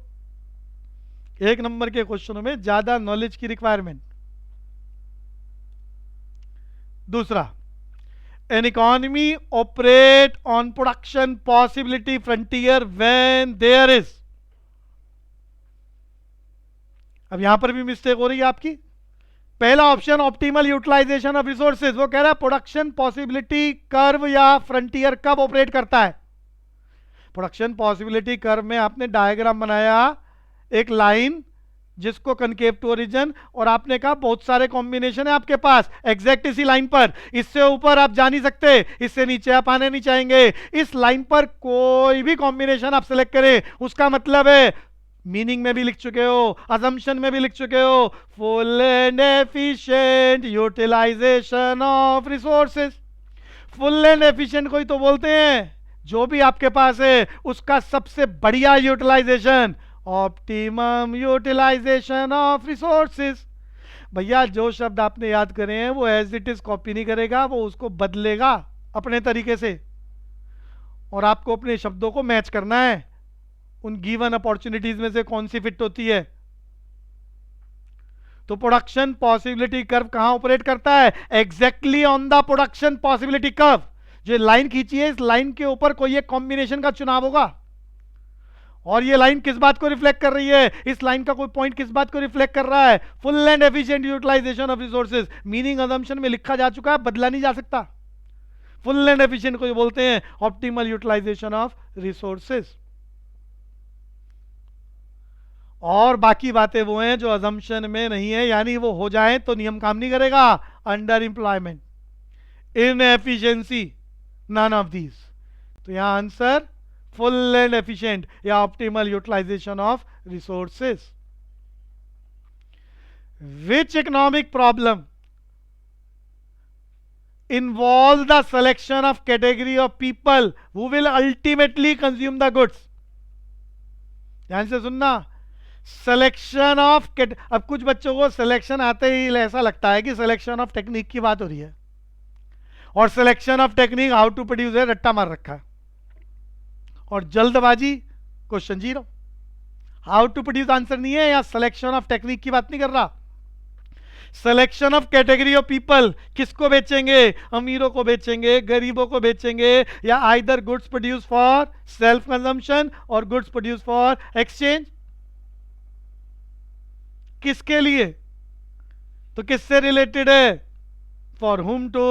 1 नंबर के क्वेश्चनों में ज्यादा नॉलेज की रिक्वायरमेंट। दूसरा, An economy operate on production possibility frontier when there is. अब यहां पर भी मिस्टेक हो रही है आपकी. पहला option optimal utilization of resources, वो कह रहा है प्रोडक्शन पॉसिबिलिटी कर्व या फ्रंटियर कब ऑपरेट करता है. प्रोडक्शन पॉसिबिलिटी कर्व में आपने डायग्राम बनाया, एक लाइन जिसको कनकेव टू ओरिजिन, और आपने कहा बहुत सारे कॉम्बिनेशन है आपके पास एग्जैक्ट इसी लाइन पर. इससे ऊपर आप जा नहीं सकते, इससे नीचे आप आने नहीं चाहेंगे. इस लाइन पर कोई भी कॉम्बिनेशन आप सिलेक्ट करें, उसका मतलब है मीनिंग में भी लिख चुके हो, अजम्पशन में भी लिख चुके हो, full and efficient utilization of resources. Full and efficient को ही तो बोलते हैं जो भी आपके पास है उसका सबसे बढ़िया utilization, optimum utilization of resources. भैया जो शब्द आपने याद करे हैं वो एज इट इज कॉपी नहीं करेगा, वो उसको बदलेगा अपने तरीके से, और आपको अपने शब्दों को मैच करना है उन गिवन अपॉर्चुनिटीज में से कौन सी फिट होती है. तो प्रोडक्शन पॉसिबिलिटी कर्व कहां ऑपरेट करता है? Exactly on the production possibility curve. जो लाइन खींची है, इस लाइन के ऊपर कोई एक कॉम्बिनेशन का चुनाव होगा, और ये लाइन किस बात को रिफ्लेक्ट कर रही है? इस लाइन का कोई पॉइंट किस बात को रिफ्लेक्ट कर रहा है? Full and efficient utilization of resources. Meaning assumption में लिखा जा चुका है, बदला नहीं जा सकता. फुल एंड एफिशिएंट को बोलते हैं ऑप्टिमल यूटिलाइजेशन ऑफ रिसोर्सेज. और बाकी बातें वो हैं जो अजम्पशन में नहीं है, यानी वो हो जाए तो नियम काम नहीं करेगा. Under employment, inefficiency, none of these. तो यहां आंसर फुल एंड एफिशिएंट या optimal utilization of resources. Which economic problem involve the selection of category of people who will ultimately consume the goods. ध्यान से सुनना. सिलेक्शन ऑफ, अब कुछ बच्चों को सिलेक्शन आते ही ऐसा लगता है कि सिलेक्शन ऑफ टेक्निक की बात हो रही है, और selection of technique how to produce है रट्टा मार रखा है, और जल्दबाजी question 0. How to produce answer नहीं है, या सिलेक्शन ऑफ टेक्निक की बात नहीं कर रहा. Selection of category of people, किसको बेचेंगे? अमीरों को बेचेंगे, गरीबों को बेचेंगे, या either goods produce for self consumption और गुड्स प्रोड्यूस फॉर एक्सचेंज. किसके लिए? तो किससे रिलेटेड है? For whom to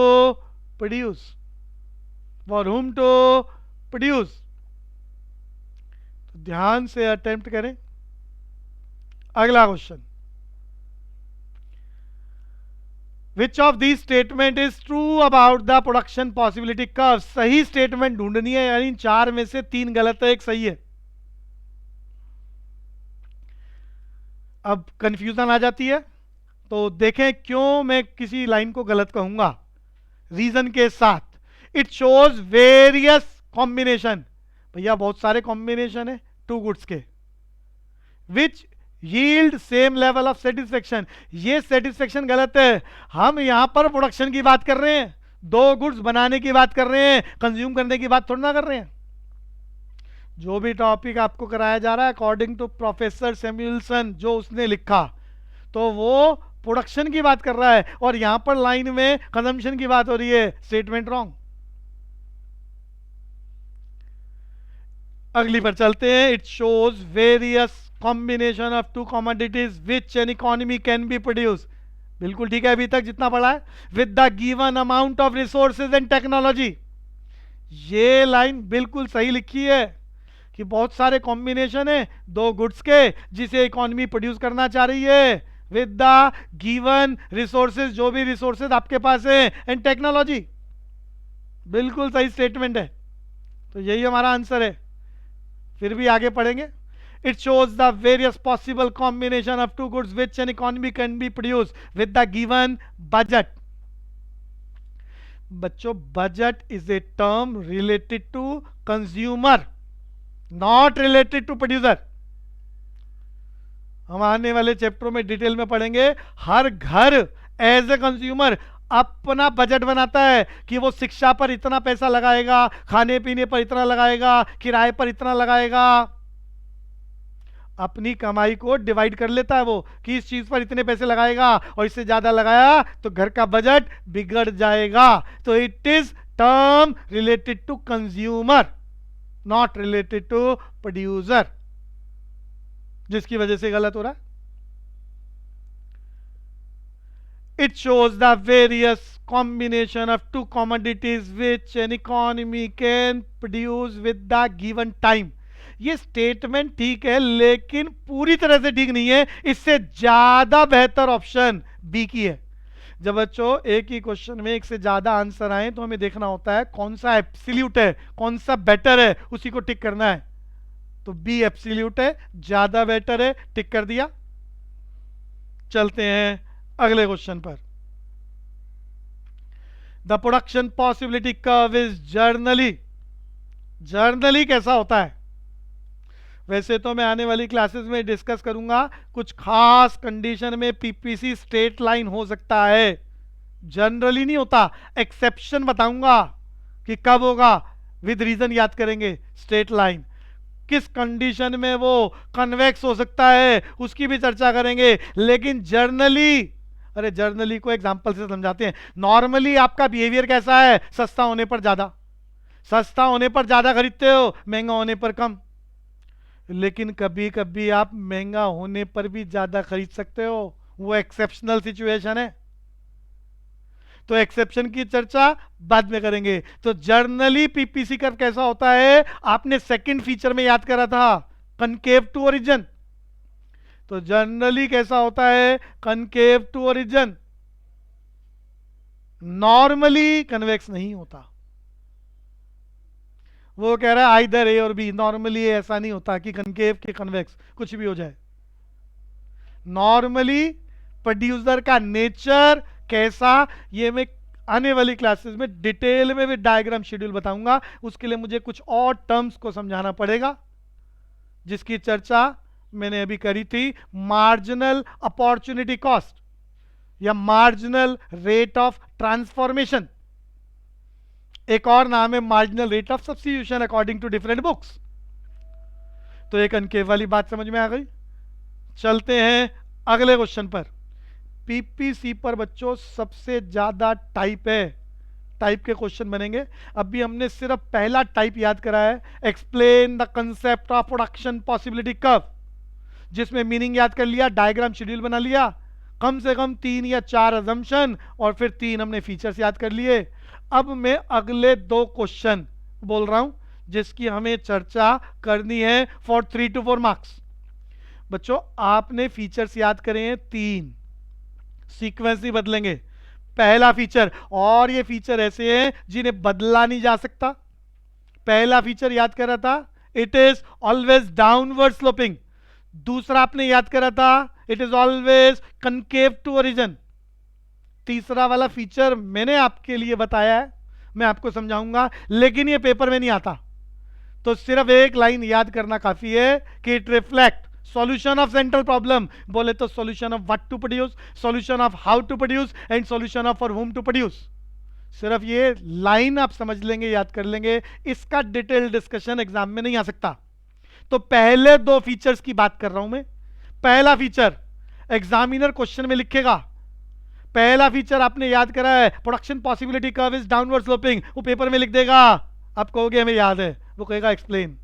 produce, for whom to produce. ध्यान से अटेम्प्ट करें. अगला question, which of this statement is true about the production possibility curve. सही स्टेटमेंट ढूंढनी है, यानी 4 में से 3 गलत है, एक सही है. अब कंफ्यूजन आ जाती है, तो देखें क्यों मैं किसी लाइन को गलत कहूंगा, रीजन के साथ. It shows various combination. भैया बहुत सारे कॉम्बिनेशन है टू गुड्स के, which yield same level of satisfaction. ये सेटिस्फेक्शन गलत है. हम यहां पर प्रोडक्शन की बात कर रहे हैं, 2 गुड्स बनाने की बात कर रहे हैं, कंज्यूम करने की बात थोड़ा ना कर रहे हैं. जो भी टॉपिक आपको कराया जा रहा है अकॉर्डिंग टू प्रोफेसर सैमुअल्सन, जो उसने लिखा, तो वो प्रोडक्शन की बात कर रहा है, और यहां पर लाइन में कंजम्पशन की बात हो रही है. Statement wrong. अगली पर चलते हैं. It shows various combination of 2 commodities which an economy can be produce. बिल्कुल ठीक है अभी तक जितना पढ़ा है. With the given amount of resources and technology. ये लाइन बिल्कुल सही लिखी है कि बहुत सारे कॉम्बिनेशन है 2 गुड्स के जिसे इकोनॉमी प्रोड्यूस करना चाह रही है, विद द गिवन रिसोर्सेज, जो भी रिसोर्सेज आपके पास है, एंड टेक्नोलॉजी. बिल्कुल सही स्टेटमेंट है. तो यही हमारा आंसर है. फिर भी आगे पढ़ेंगे. It shows the various possible combination of 2 goods which an economy can be produce with the given budget. बच्चों budget is a term related to consumer, not related to producer. हम आने वाले चैप्टरों में डिटेल में पढ़ेंगे. हर घर एज ए कंज्यूमर अपना बजट बनाता है कि वो शिक्षा पर इतना पैसा लगाएगा, खाने पीने पर इतना लगाएगा, किराए पर इतना लगाएगा. अपनी कमाई को डिवाइड कर लेता है वो कि इस चीज पर इतने पैसे लगाएगा, और इससे ज्यादा लगाया तो घर का बजट बिगड़ जाएगा. तो it is term related to consumer, not related to producer, जिसकी वजह से गलत हो रहा है। It shows the various combination of two commodities which an economy can produce with the given time. ये स्टेटमेंट ठीक है लेकिन पूरी तरह से ठीक नहीं है, इससे ज्यादा बेहतर ऑप्शन बी की है। जब बच्चों एक ही क्वेश्चन में एक से ज्यादा आंसर आए तो हमें देखना होता है कौन सा एब्सोल्यूट है, कौन सा बेटर है, उसी को टिक करना है। तो बी एब्सोल्यूट है, ज्यादा बेटर है, टिक कर दिया। चलते हैं अगले क्वेश्चन पर। The production possibility curve is generally कैसा होता है? वैसे तो मैं आने वाली क्लासेस में डिस्कस करूंगा, कुछ खास कंडीशन में पीपीसी स्ट्रेट लाइन हो सकता है, जनरली नहीं होता। एक्सेप्शन बताऊंगा कि कब होगा, विद रीजन याद करेंगे। स्ट्रेट लाइन किस कंडीशन में वो कन्वेक्स हो सकता है उसकी भी चर्चा करेंगे। लेकिन जर्नली को एग्जांपल से समझाते हैं। नॉर्मली आपका बिहेवियर कैसा है? सस्ता होने पर ज्यादा खरीदते हो, महंगा होने पर कम। लेकिन कभी कभी आप महंगा होने पर भी ज्यादा खरीद सकते हो, वो एक्सेप्शनल सिचुएशन है। तो एक्सेप्शन की चर्चा बाद में करेंगे। तो जर्नली पीपीसी कर्व कैसा होता है? आपने सेकंड फीचर में याद करा था, कनकेव टू ओरिजिन। तो जनरली कैसा होता है? Concave to origin. Normally convex नहीं होता। वो कह रहा है आइदर ए और बी। नॉर्मली ऐसा नहीं होता कि कनकेव के कन्वेक्स कुछ भी हो जाए। नॉर्मली प्रोड्यूसर का नेचर कैसा, ये मैं आने वाली क्लासेस में डिटेल में भी डायग्राम शेड्यूल बताऊंगा। उसके लिए मुझे कुछ और टर्म्स को समझाना पड़ेगा, जिसकी चर्चा मैंने अभी करी थी। मार्जिनल अपॉर्चुनिटी कॉस्ट या मार्जिनल रेट ऑफ ट्रांसफॉर्मेशन, एक और नाम है marginal rate of substitution according to different books. तो एक कनकेव वाली बात समझ में आ गई। चलते हैं अगले क्वेश्चन पर। पीपीसी पर बच्चों सबसे ज्यादा टाइप के क्वेश्चन बनेंगे। अभी हमने सिर्फ पहला टाइप याद करा है, explain the concept of production possibility curve, जिसमें मीनिंग याद कर लिया, डायग्राम शेड्यूल बना लिया, कम से कम 3 या 4 अजम्पशन और फिर 3 हमने फीचर्स याद कर लिए। अब मैं अगले 2 क्वेश्चन बोल रहा हूं जिसकी हमें चर्चा करनी है फॉर 3 to 4 मार्क्स। बच्चों आपने फीचर्स याद करे हैं 3, सीक्वेंस ही बदलेंगे। पहला फीचर, और ये फीचर ऐसे हैं जिन्हें बदला नहीं जा सकता। पहला फीचर याद करा था, it is always downward sloping. दूसरा आपने याद करा था, it is always concave to origin. तीसरा वाला फीचर मैंने आपके लिए बताया है, मैं आपको समझाऊंगा, लेकिन ये पेपर में नहीं आता। तो सिर्फ एक लाइन याद करना काफी है कि it reflect solution of central problem. बोले तो solution of what to produce, solution of how to produce and solution of for whom to produce. सिर्फ ये लाइन आप समझ लेंगे, याद कर लेंगे, इसका डिटेल डिस्कशन एग्जाम में नहीं आ सकता। तो पहले 2 फीचर्स की बात कर रहा हूं मैं। पहला फीचर एग्जामिनर क्वेश्चन में लिखेगा, पहला फीचर आपने याद करा है, production possibility curve is downward sloping. वो पेपर में लिख देगा, आप कहोगे हमें याद है, वो कहेगा एक्सप्लेन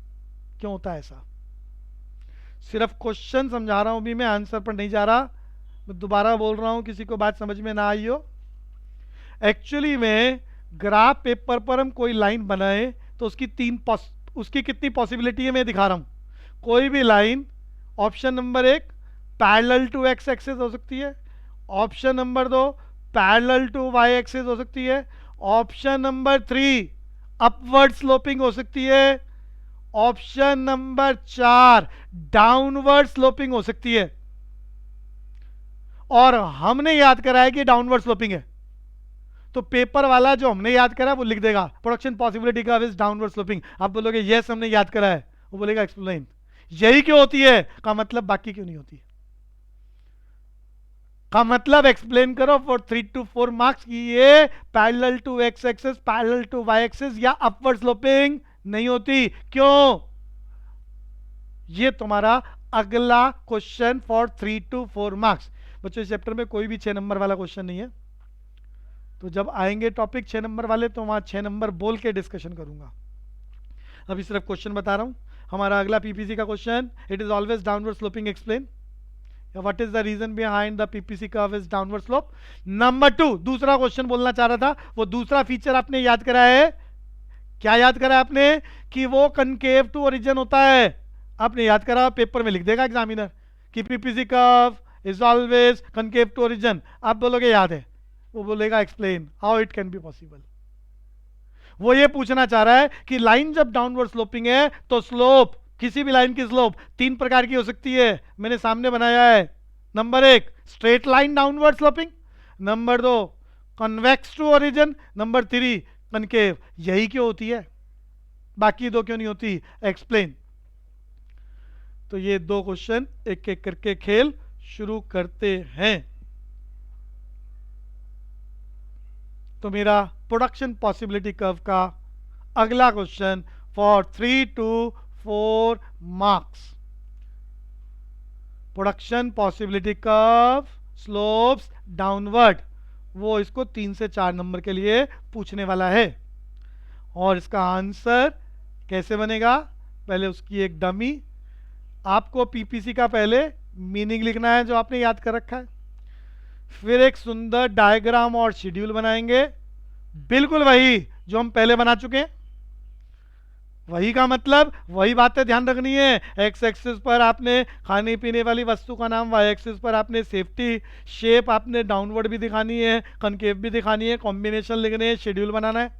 क्यों होता है ऐसा। सिर्फ क्वेश्चन समझा रहा हूं भी मैं, आंसर पर नहीं जा रहा। मैं दोबारा बोल रहा हूं, किसी को बात समझ में ना आई हो। एक्चुअली में ग्राफ पेपर पर हम कोई लाइन बनाए तो उसकी कितनी पॉसिबिलिटी है मैं दिखा रहा हूं। कोई भी line, option number 1 parallel to X axis हो सकती है, option number 2 parallel to Y axis हो सकती है, ऑप्शन नंबर 3 अपवर्ड स्लोपिंग हो सकती है, ऑप्शन नंबर 4 डाउनवर्ड स्लोपिंग हो सकती है। और हमने याद करा है कि डाउनवर्ड स्लोपिंग है, तो पेपर वाला जो हमने याद करा वो लिख देगा production possibility curve is downward sloping. आप बोलोगे यस हमने याद करा है, वो बोलेगा एक्सप्लेन। यही क्यों होती है का मतलब बाकी क्यों नहीं होती है का मतलब एक्सप्लेन करो फॉर 3 to 4 मार्क्स की ये parallel to X axis, parallel to Y axis या अपवर्ड स्लोपिंग नहीं होती। क्यों? ये तुम्हारा अगला क्वेश्चन फॉर 3 to 4 मार्क्स। बच्चों इस चैप्टर में कोई भी 6 नंबर वाला क्वेश्चन नहीं है। तो जब आएंगे टॉपिक 6 नंबर वाले तो वहाँ 6 नंबर बोल के डिस्कशन करूँगा। अभी सिर्फ क्वेश्चन बता रहा हूँ। हमारा अगला पीपीसी का question, it is always downward sloping, explain what is the reason behind the PPC curve is downward slope. Number 2, दूसरा क्वेश्चन बोलना चाह रहा था, वो दूसरा फीचर आपने याद करा है। क्या याद करा आपने? कि वो कनकेव टू ओरिजिन होता है। आपने याद करा, पेपर में लिख देगा एग्जामिनर कि PPC curve is always concave to origin. आप बोलोगे याद है, वो बोलेगा explain how it can be possible. वो ये पूछना चाह रहा है कि लाइन जब डाउनवर्ड स्लोपिंग है तो स्लोप, किसी भी लाइन की स्लोप 3 प्रकार की हो सकती है। मैंने सामने बनाया है। Number 1 straight line downward sloping, number 2 convex to origin, number 3 concave. यही क्यों होती है, बाकी 2 क्यों नहीं होती? एक्सप्लेन। तो ये 2 क्वेश्चन एक एक करके खेल शुरू करते हैं। तो मेरा प्रोडक्शन पॉसिबिलिटी कर्व का अगला question for 3 to 4 marks. Production possibility curve slopes downward, वो इसको 3 से 4 नंबर के लिए पूछने वाला है। और इसका आंसर कैसे बनेगा? पहले उसकी एक डमी, आपको पीपीसी का पहले मीनिंग लिखना है जो आपने याद कर रखा है, फिर एक सुंदर डायग्राम और शेड्यूल बनाएंगे, बिल्कुल वही जो हम पहले बना चुके हैं। वही का मतलब वही बातें ध्यान रखनी है। एक्स एक्सिस पर आपने खाने पीने वाली वस्तु का नाम, वाई एक्सिस पर आपने सेफ्टी, शेप आपने डाउनवर्ड भी दिखानी है, कनकेव भी दिखानी है, कॉम्बिनेशन लिखने हैं, शेड्यूल बनाना है।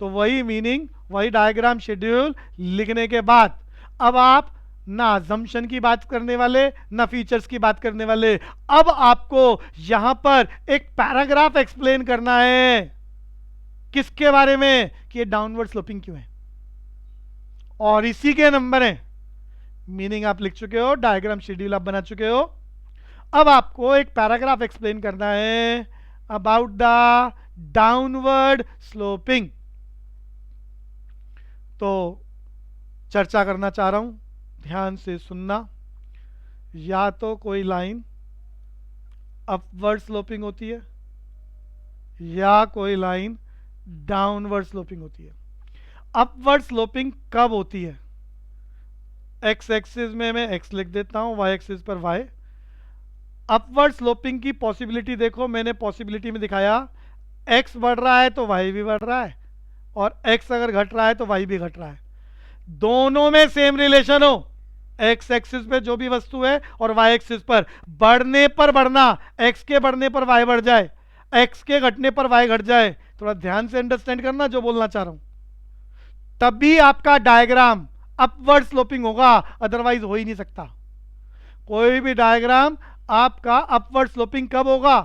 तो वही मीनिंग, वही डायग्राम, शेड्यूल लिखने के बाद अब आप ना अजम्पशन की बात करने वाले, ना फीचर्स की बात करने वाले, अब आपको यहां पर एक पैराग्राफ एक्सप्लेन करना है। किसके बारे में? कि ये डाउनवर्ड स्लोपिंग क्यों है, और इसी के नंबर हैं। मीनिंग आप लिख चुके हो, डायग्राम शेड्यूल आप बना चुके हो, अब आपको एक पैराग्राफ एक्सप्लेन करना है अबाउट द डाउनवर्ड स्लोपिंग। तो चर्चा करना चाह रहा हूं, ध्यान से सुनना। या तो कोई लाइन अपवर्ड स्लोपिंग होती है या कोई लाइन डाउनवर्ड स्लोपिंग होती है। अपवर्ड स्लोपिंग कब होती है? एक्स एक्सिस में मैं एक्स लिख देता हूं, वाई एक्सिस पर वाई। अपवर्ड स्लोपिंग की पॉसिबिलिटी देखो, मैंने पॉसिबिलिटी में दिखाया एक्स बढ़ रहा है तो वाई भी बढ़ रहा है, और एक्स अगर घट रहा है तो वाई भी घट रहा है। दोनों में सेम रिलेशन हो, एक्स एक्सिस पे जो भी वस्तु है और वाई एक्सिस पर बढ़ने पर बढ़ना, एक्स के बढ़ने पर वाई बढ़ जाए, एक्स के घटने पर वाई घट जाए। थोड़ा ध्यान से अंडरस्टैंड करना जो बोलना चाह रहा हूं, तभी आपका डायग्राम अपवर्ड स्लोपिंग होगा, अदरवाइज हो ही नहीं सकता। कोई भी डायग्राम आपका अपवर्ड स्लोपिंग कब होगा?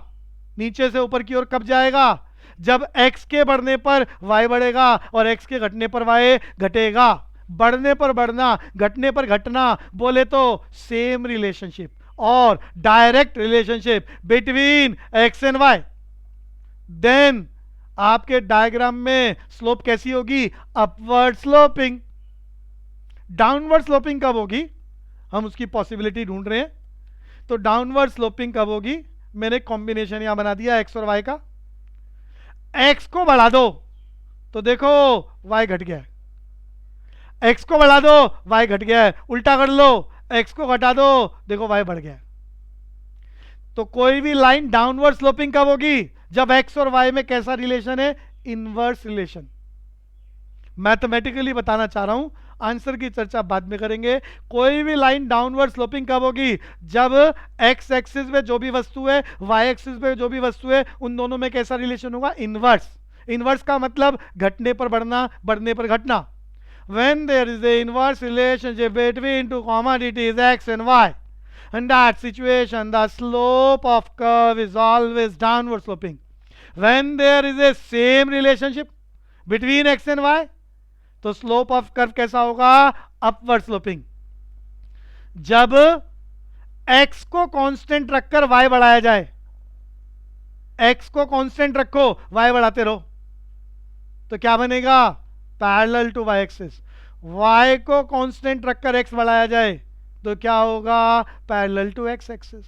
नीचे से ऊपर की ओर कब जाएगा? जब x के बढ़ने पर y बढ़ेगा और x के घटने पर y घटेगा। बढ़ने पर बढ़ना, घटने पर घटना, बोले तो सेम रिलेशनशिप और direct relationship between x and y। Then आपके डायग्राम में स्लोप कैसी होगी? Upward sloping. डाउनवर्ड स्लोपिंग कब होगी? हम उसकी पॉसिबिलिटी ढूंढ रहे हैं। तो डाउनवर्ड स्लोपिंग कब होगी? मैंने कॉम्बिनेशन यहां बना दिया x और y का। x को बढ़ा दो तो देखो y घट गया है, x को बढ़ा दो y घट गया है, उल्टा कर लो x को घटा दो देखो y बढ़ गया है। तो कोई भी लाइन डाउनवर्ड स्लोपिंग कब होगी? जब x और y में कैसा रिलेशन है? Inverse relation. मैथमेटिकली बताना चाह रहा हूं, आंसर की चर्चा बाद में करेंगे। कोई भी लाइन डाउनवर्ड स्लोपिंग कब होगी? जब x एक्सिस पे जो भी वस्तु है, y एक्सिस पे जो भी वस्तु है, उन दोनों में कैसा रिलेशन होगा? इनवर्स। इनवर्स का मतलब घटने पर बढ़ना, बढ़ने पर घटना। when there is a inverse relationship between two commodities x and y, in that situation the slope of curve is always downward sloping. When there is a same relationship between x and y, तो स्लोप ऑफ कर्व कैसा होगा? Upward sloping. जब x को कांस्टेंट रखकर y बढ़ाया जाए, x को कांस्टेंट रखो, y बढ़ाते रहो, तो क्या बनेगा? Parallel to y axis. y को कांस्टेंट रखकर x बढ़ाया जाए तो क्या होगा? Parallel to x axis.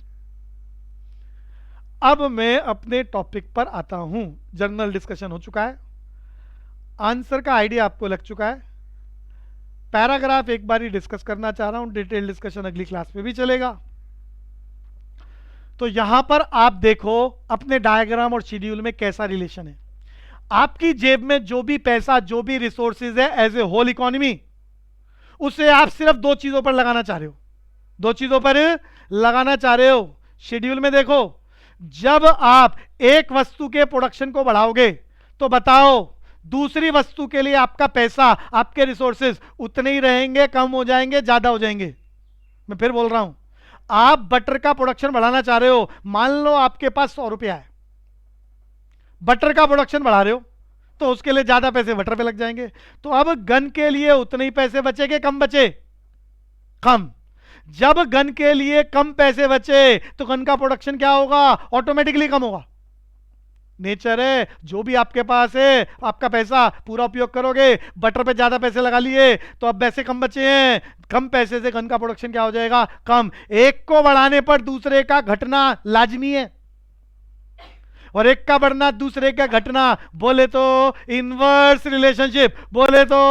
अब मैं अपने टॉपिक पर आता हूं। जर्नल डिस्कशन हो चुका है, आंसर का आइडिया आपको लग चुका है। पैराग्राफ एक बार ही डिस्कस करना चाह रहा हूं, डिटेल डिस्कशन अगली क्लास में भी चलेगा। तो यहां पर आप देखो अपने डायग्राम और शेड्यूल में कैसा रिलेशन है। आपकी जेब में जो भी पैसा, जो भी रिसोर्सेज है एज ए होल इकोनॉमी, उसे आप सिर्फ दो चीजों पर लगाना चाह रहे हो, दो चीजों पर लगाना चाह रहे हो। शेड्यूल में देखो, जब आप एक वस्तु के प्रोडक्शन को बढ़ाओगे तो बताओ दूसरी वस्तु के लिए आपका पैसा, आपके रिसोर्सेज उतने ही रहेंगे, कम हो जाएंगे, ज्यादा हो जाएंगे? मैं फिर बोल रहा हूं, आप बटर का प्रोडक्शन बढ़ाना चाह रहे हो, मान लो आपके पास 100 रुपया है, बटर का प्रोडक्शन बढ़ा रहे हो तो उसके लिए ज्यादा पैसे बटर पे लग जाएंगे। तो अब गन के लिए उतने ही पैसे बचेंगे, कम बचे? कम। जब गन के लिए कम पैसे बचे तो गन का प्रोडक्शन क्या होगा? ऑटोमेटिकली कम होगा। नेचर है, जो भी आपके पास है आपका पैसा पूरा उपयोग करोगे, बटर पे ज्यादा पैसे लगा लिए तो अब पैसे कम बचे हैं, कम पैसे से गन का प्रोडक्शन क्या हो जाएगा? कम। एक को बढ़ाने पर दूसरे का घटना लाजमी है, और एक का बढ़ना दूसरे का घटना, बोले तो इनवर्स रिलेशनशिप, बोले तो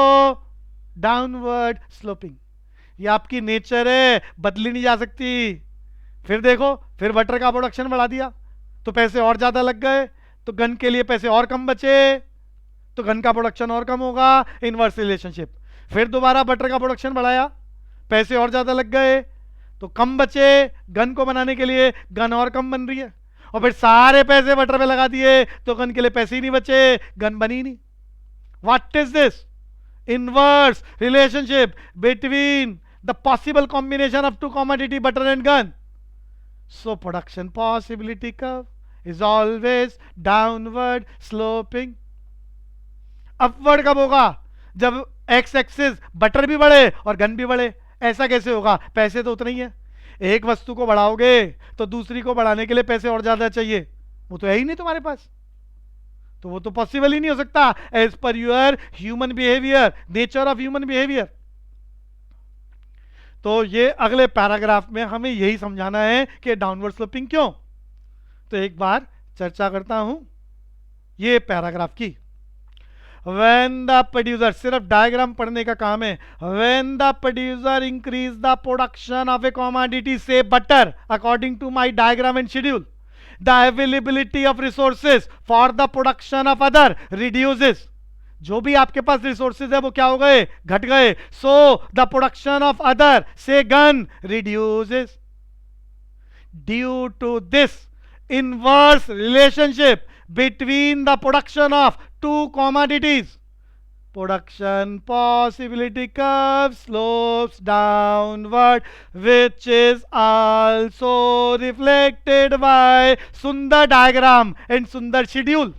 डाउनवर्ड स्लोपिंग। ये आपकी नेचर है, बदली नहीं जा सकती। फिर देखो, फिर बटर का प्रोडक्शन बढ़ा दिया तो पैसे और ज्यादा लग गए, तो गन के लिए पैसे और कम बचे तो गन का प्रोडक्शन और कम होगा, इनवर्स रिलेशनशिप। फिर दोबारा बटर का प्रोडक्शन बढ़ाया, पैसे और ज्यादा लग गए तो कम बचे, गन को बनाने के लिए गन और कम बन रही है, और फिर सारे पैसे बटर पे लगा दिए तो गन के लिए पैसे ही नहीं बचे, गन बनी नहीं। What is this? Inverse relationship between the possible combination of two commodity, butter and gun. So production possibility curve is always downward sloping। Upward कब होगा? जब एक्स एक्सिस बटर भी बढ़े और गन भी बढ़े। ऐसा कैसे होगा? पैसे तो उतने ही है, एक वस्तु को बढ़ाओगे तो दूसरी को बढ़ाने के लिए पैसे और ज्यादा चाहिए, वो तो है ही नहीं तुम्हारे पास, तो वो तो पॉसिबल ही नहीं हो सकता as per your human behaviour, nature of human behaviour. तो ये अगले पैराग्राफ में हमें यही समझाना है कि डाउनवर्ड स्लोपिंग क्यों। तो एक बार चर्चा करता हूं ये पैराग्राफ की। When the producer, सिर्फ डायग्राम पढ़ने का काम है। When the producer increase the production of a commodity, say butter, according to my diagram and schedule, the availability of resources for the production of other reduces। जो भी आपके पास रिसोर्सेज है वो क्या हो गए? घट गए। So the production of other, say gun, reduces। Due to this inverse relationship between the production of two commodities, production possibility curve slopes downward, which is also reflected by Sundar diagram and Sundar schedule।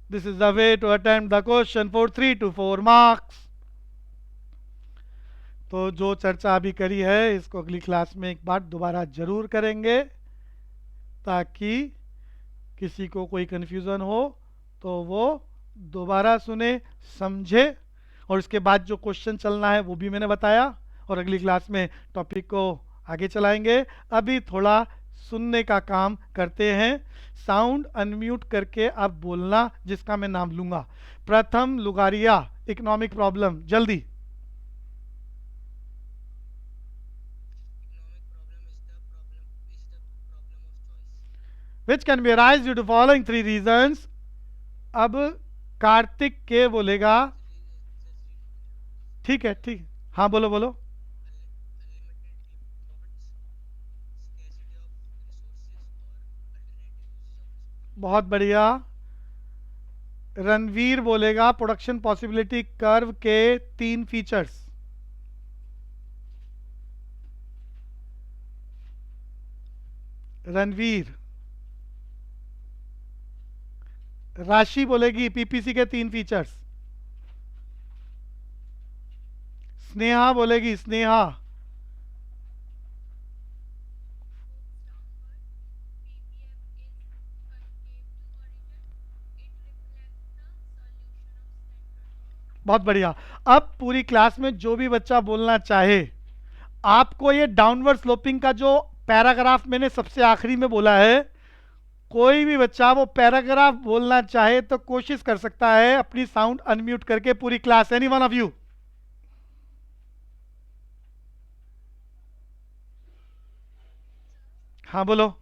This is the way to attempt the question for 3 to 4 marks। तो जो चर्चा अभी करी है इसको अगली क्लास में एक बार दोबारा जरूर करेंगे, ताकि किसी को कोई कन्फ्यूज़न हो तो वो दोबारा सुने, समझे, और उसके बाद जो क्वेश्चन चलना है वो भी मैंने बताया, और अगली क्लास में टॉपिक को आगे चलाएंगे। अभी थोड़ा सुनने का काम करते हैं। साउंड अनम्यूट करके अब बोलना जिसका मैं नाम लूंगा। प्रथम लुगारिया, इकोनॉमिक प्रॉब्लम, जल्दी। Which can be arise due to following 3 reasons। अब कार्तिक के बोलेगा। ठीक है, ठीक, हाँ बोलो बोलो। बहुत बढ़िया। रणवीर बोलेगा प्रोडक्शन पॉसिबिलिटी कर्व के 3 फीचर्स। रणवीर। राशि बोलेगी पीपीसी के 3 फीचर्स। स्नेहा बोलेगी, स्नेहा। बहुत बढ़िया। अब पूरी क्लास में जो भी बच्चा बोलना चाहे, आपको ये डाउनवर्ड स्लोपिंग का जो पैराग्राफ मैंने सबसे आखिरी में बोला है। कोई भी बच्चा वो पैराग्राफ बोलना चाहे तो कोशिश कर सकता है अपनी साउंड अनम्यूट करके पूरी class. Any one of you? हाँ बोलो।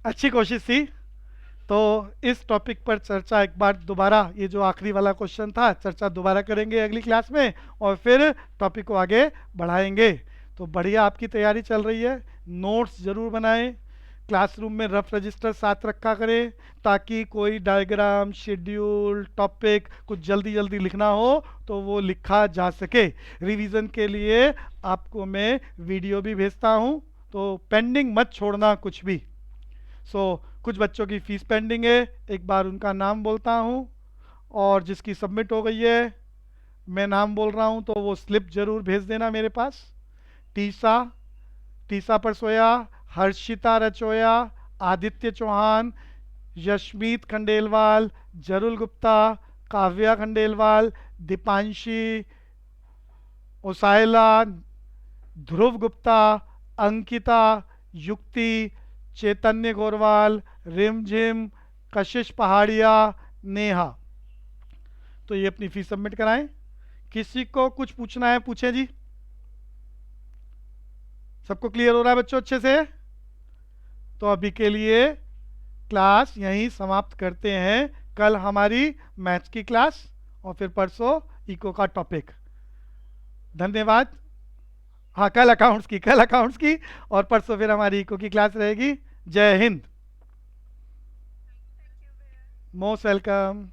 अच्छी कोशिश थी। तो इस टॉपिक पर चर्चा एक बार दोबारा, ये जो आखिरी वाला क्वेश्चन था, चर्चा दोबारा करेंगे अगली क्लास में और फिर टॉपिक को आगे बढ़ाएंगे। तो बढ़िया आपकी तैयारी चल रही है। नोट्स ज़रूर बनाएं, क्लासरूम में रफ रजिस्टर साथ रखा करें ताकि कोई डायग्राम, शेड्यूल, टॉपिक कुछ जल्दी जल्दी लिखना हो तो वो लिखा जा सके। रिवीजन के लिए आपको मैं वीडियो भी भेजता हूँ, तो पेंडिंग मत छोड़ना कुछ भी। कुछ बच्चों की फ़ीस पेंडिंग है, एक बार उनका नाम बोलता हूँ, और जिसकी सबमिट हो गई है मैं नाम बोल रहा हूँ तो वो स्लिप ज़रूर भेज देना मेरे पास। टीसा, टीसा परसोया, हर्षिता रचोया, आदित्य चौहान, यशमीत खंडेलवाल, जरुल गुप्ता, काव्या खंडेलवाल, दीपांशी, ओसाइला, ध्रुव गुप्ता, अंकिता, युक्ति, चैतन्य गोरवाल, रिमझिम, कशिश पहाड़िया, नेहा। तो ये अपनी फीस सबमिट कराएं। किसी को कुछ पूछना है पूछें जी। सबको क्लियर हो रहा है बच्चों अच्छे से? तो अभी के लिए क्लास यहीं समाप्त करते हैं। कल हमारी मैथ्स की क्लास और फिर परसों इको का टॉपिक। धन्यवाद। हाँ कल अकाउंट्स की और परसों फिर हमारी इको की क्लास रहेगी। जय हिंद। Most welcome.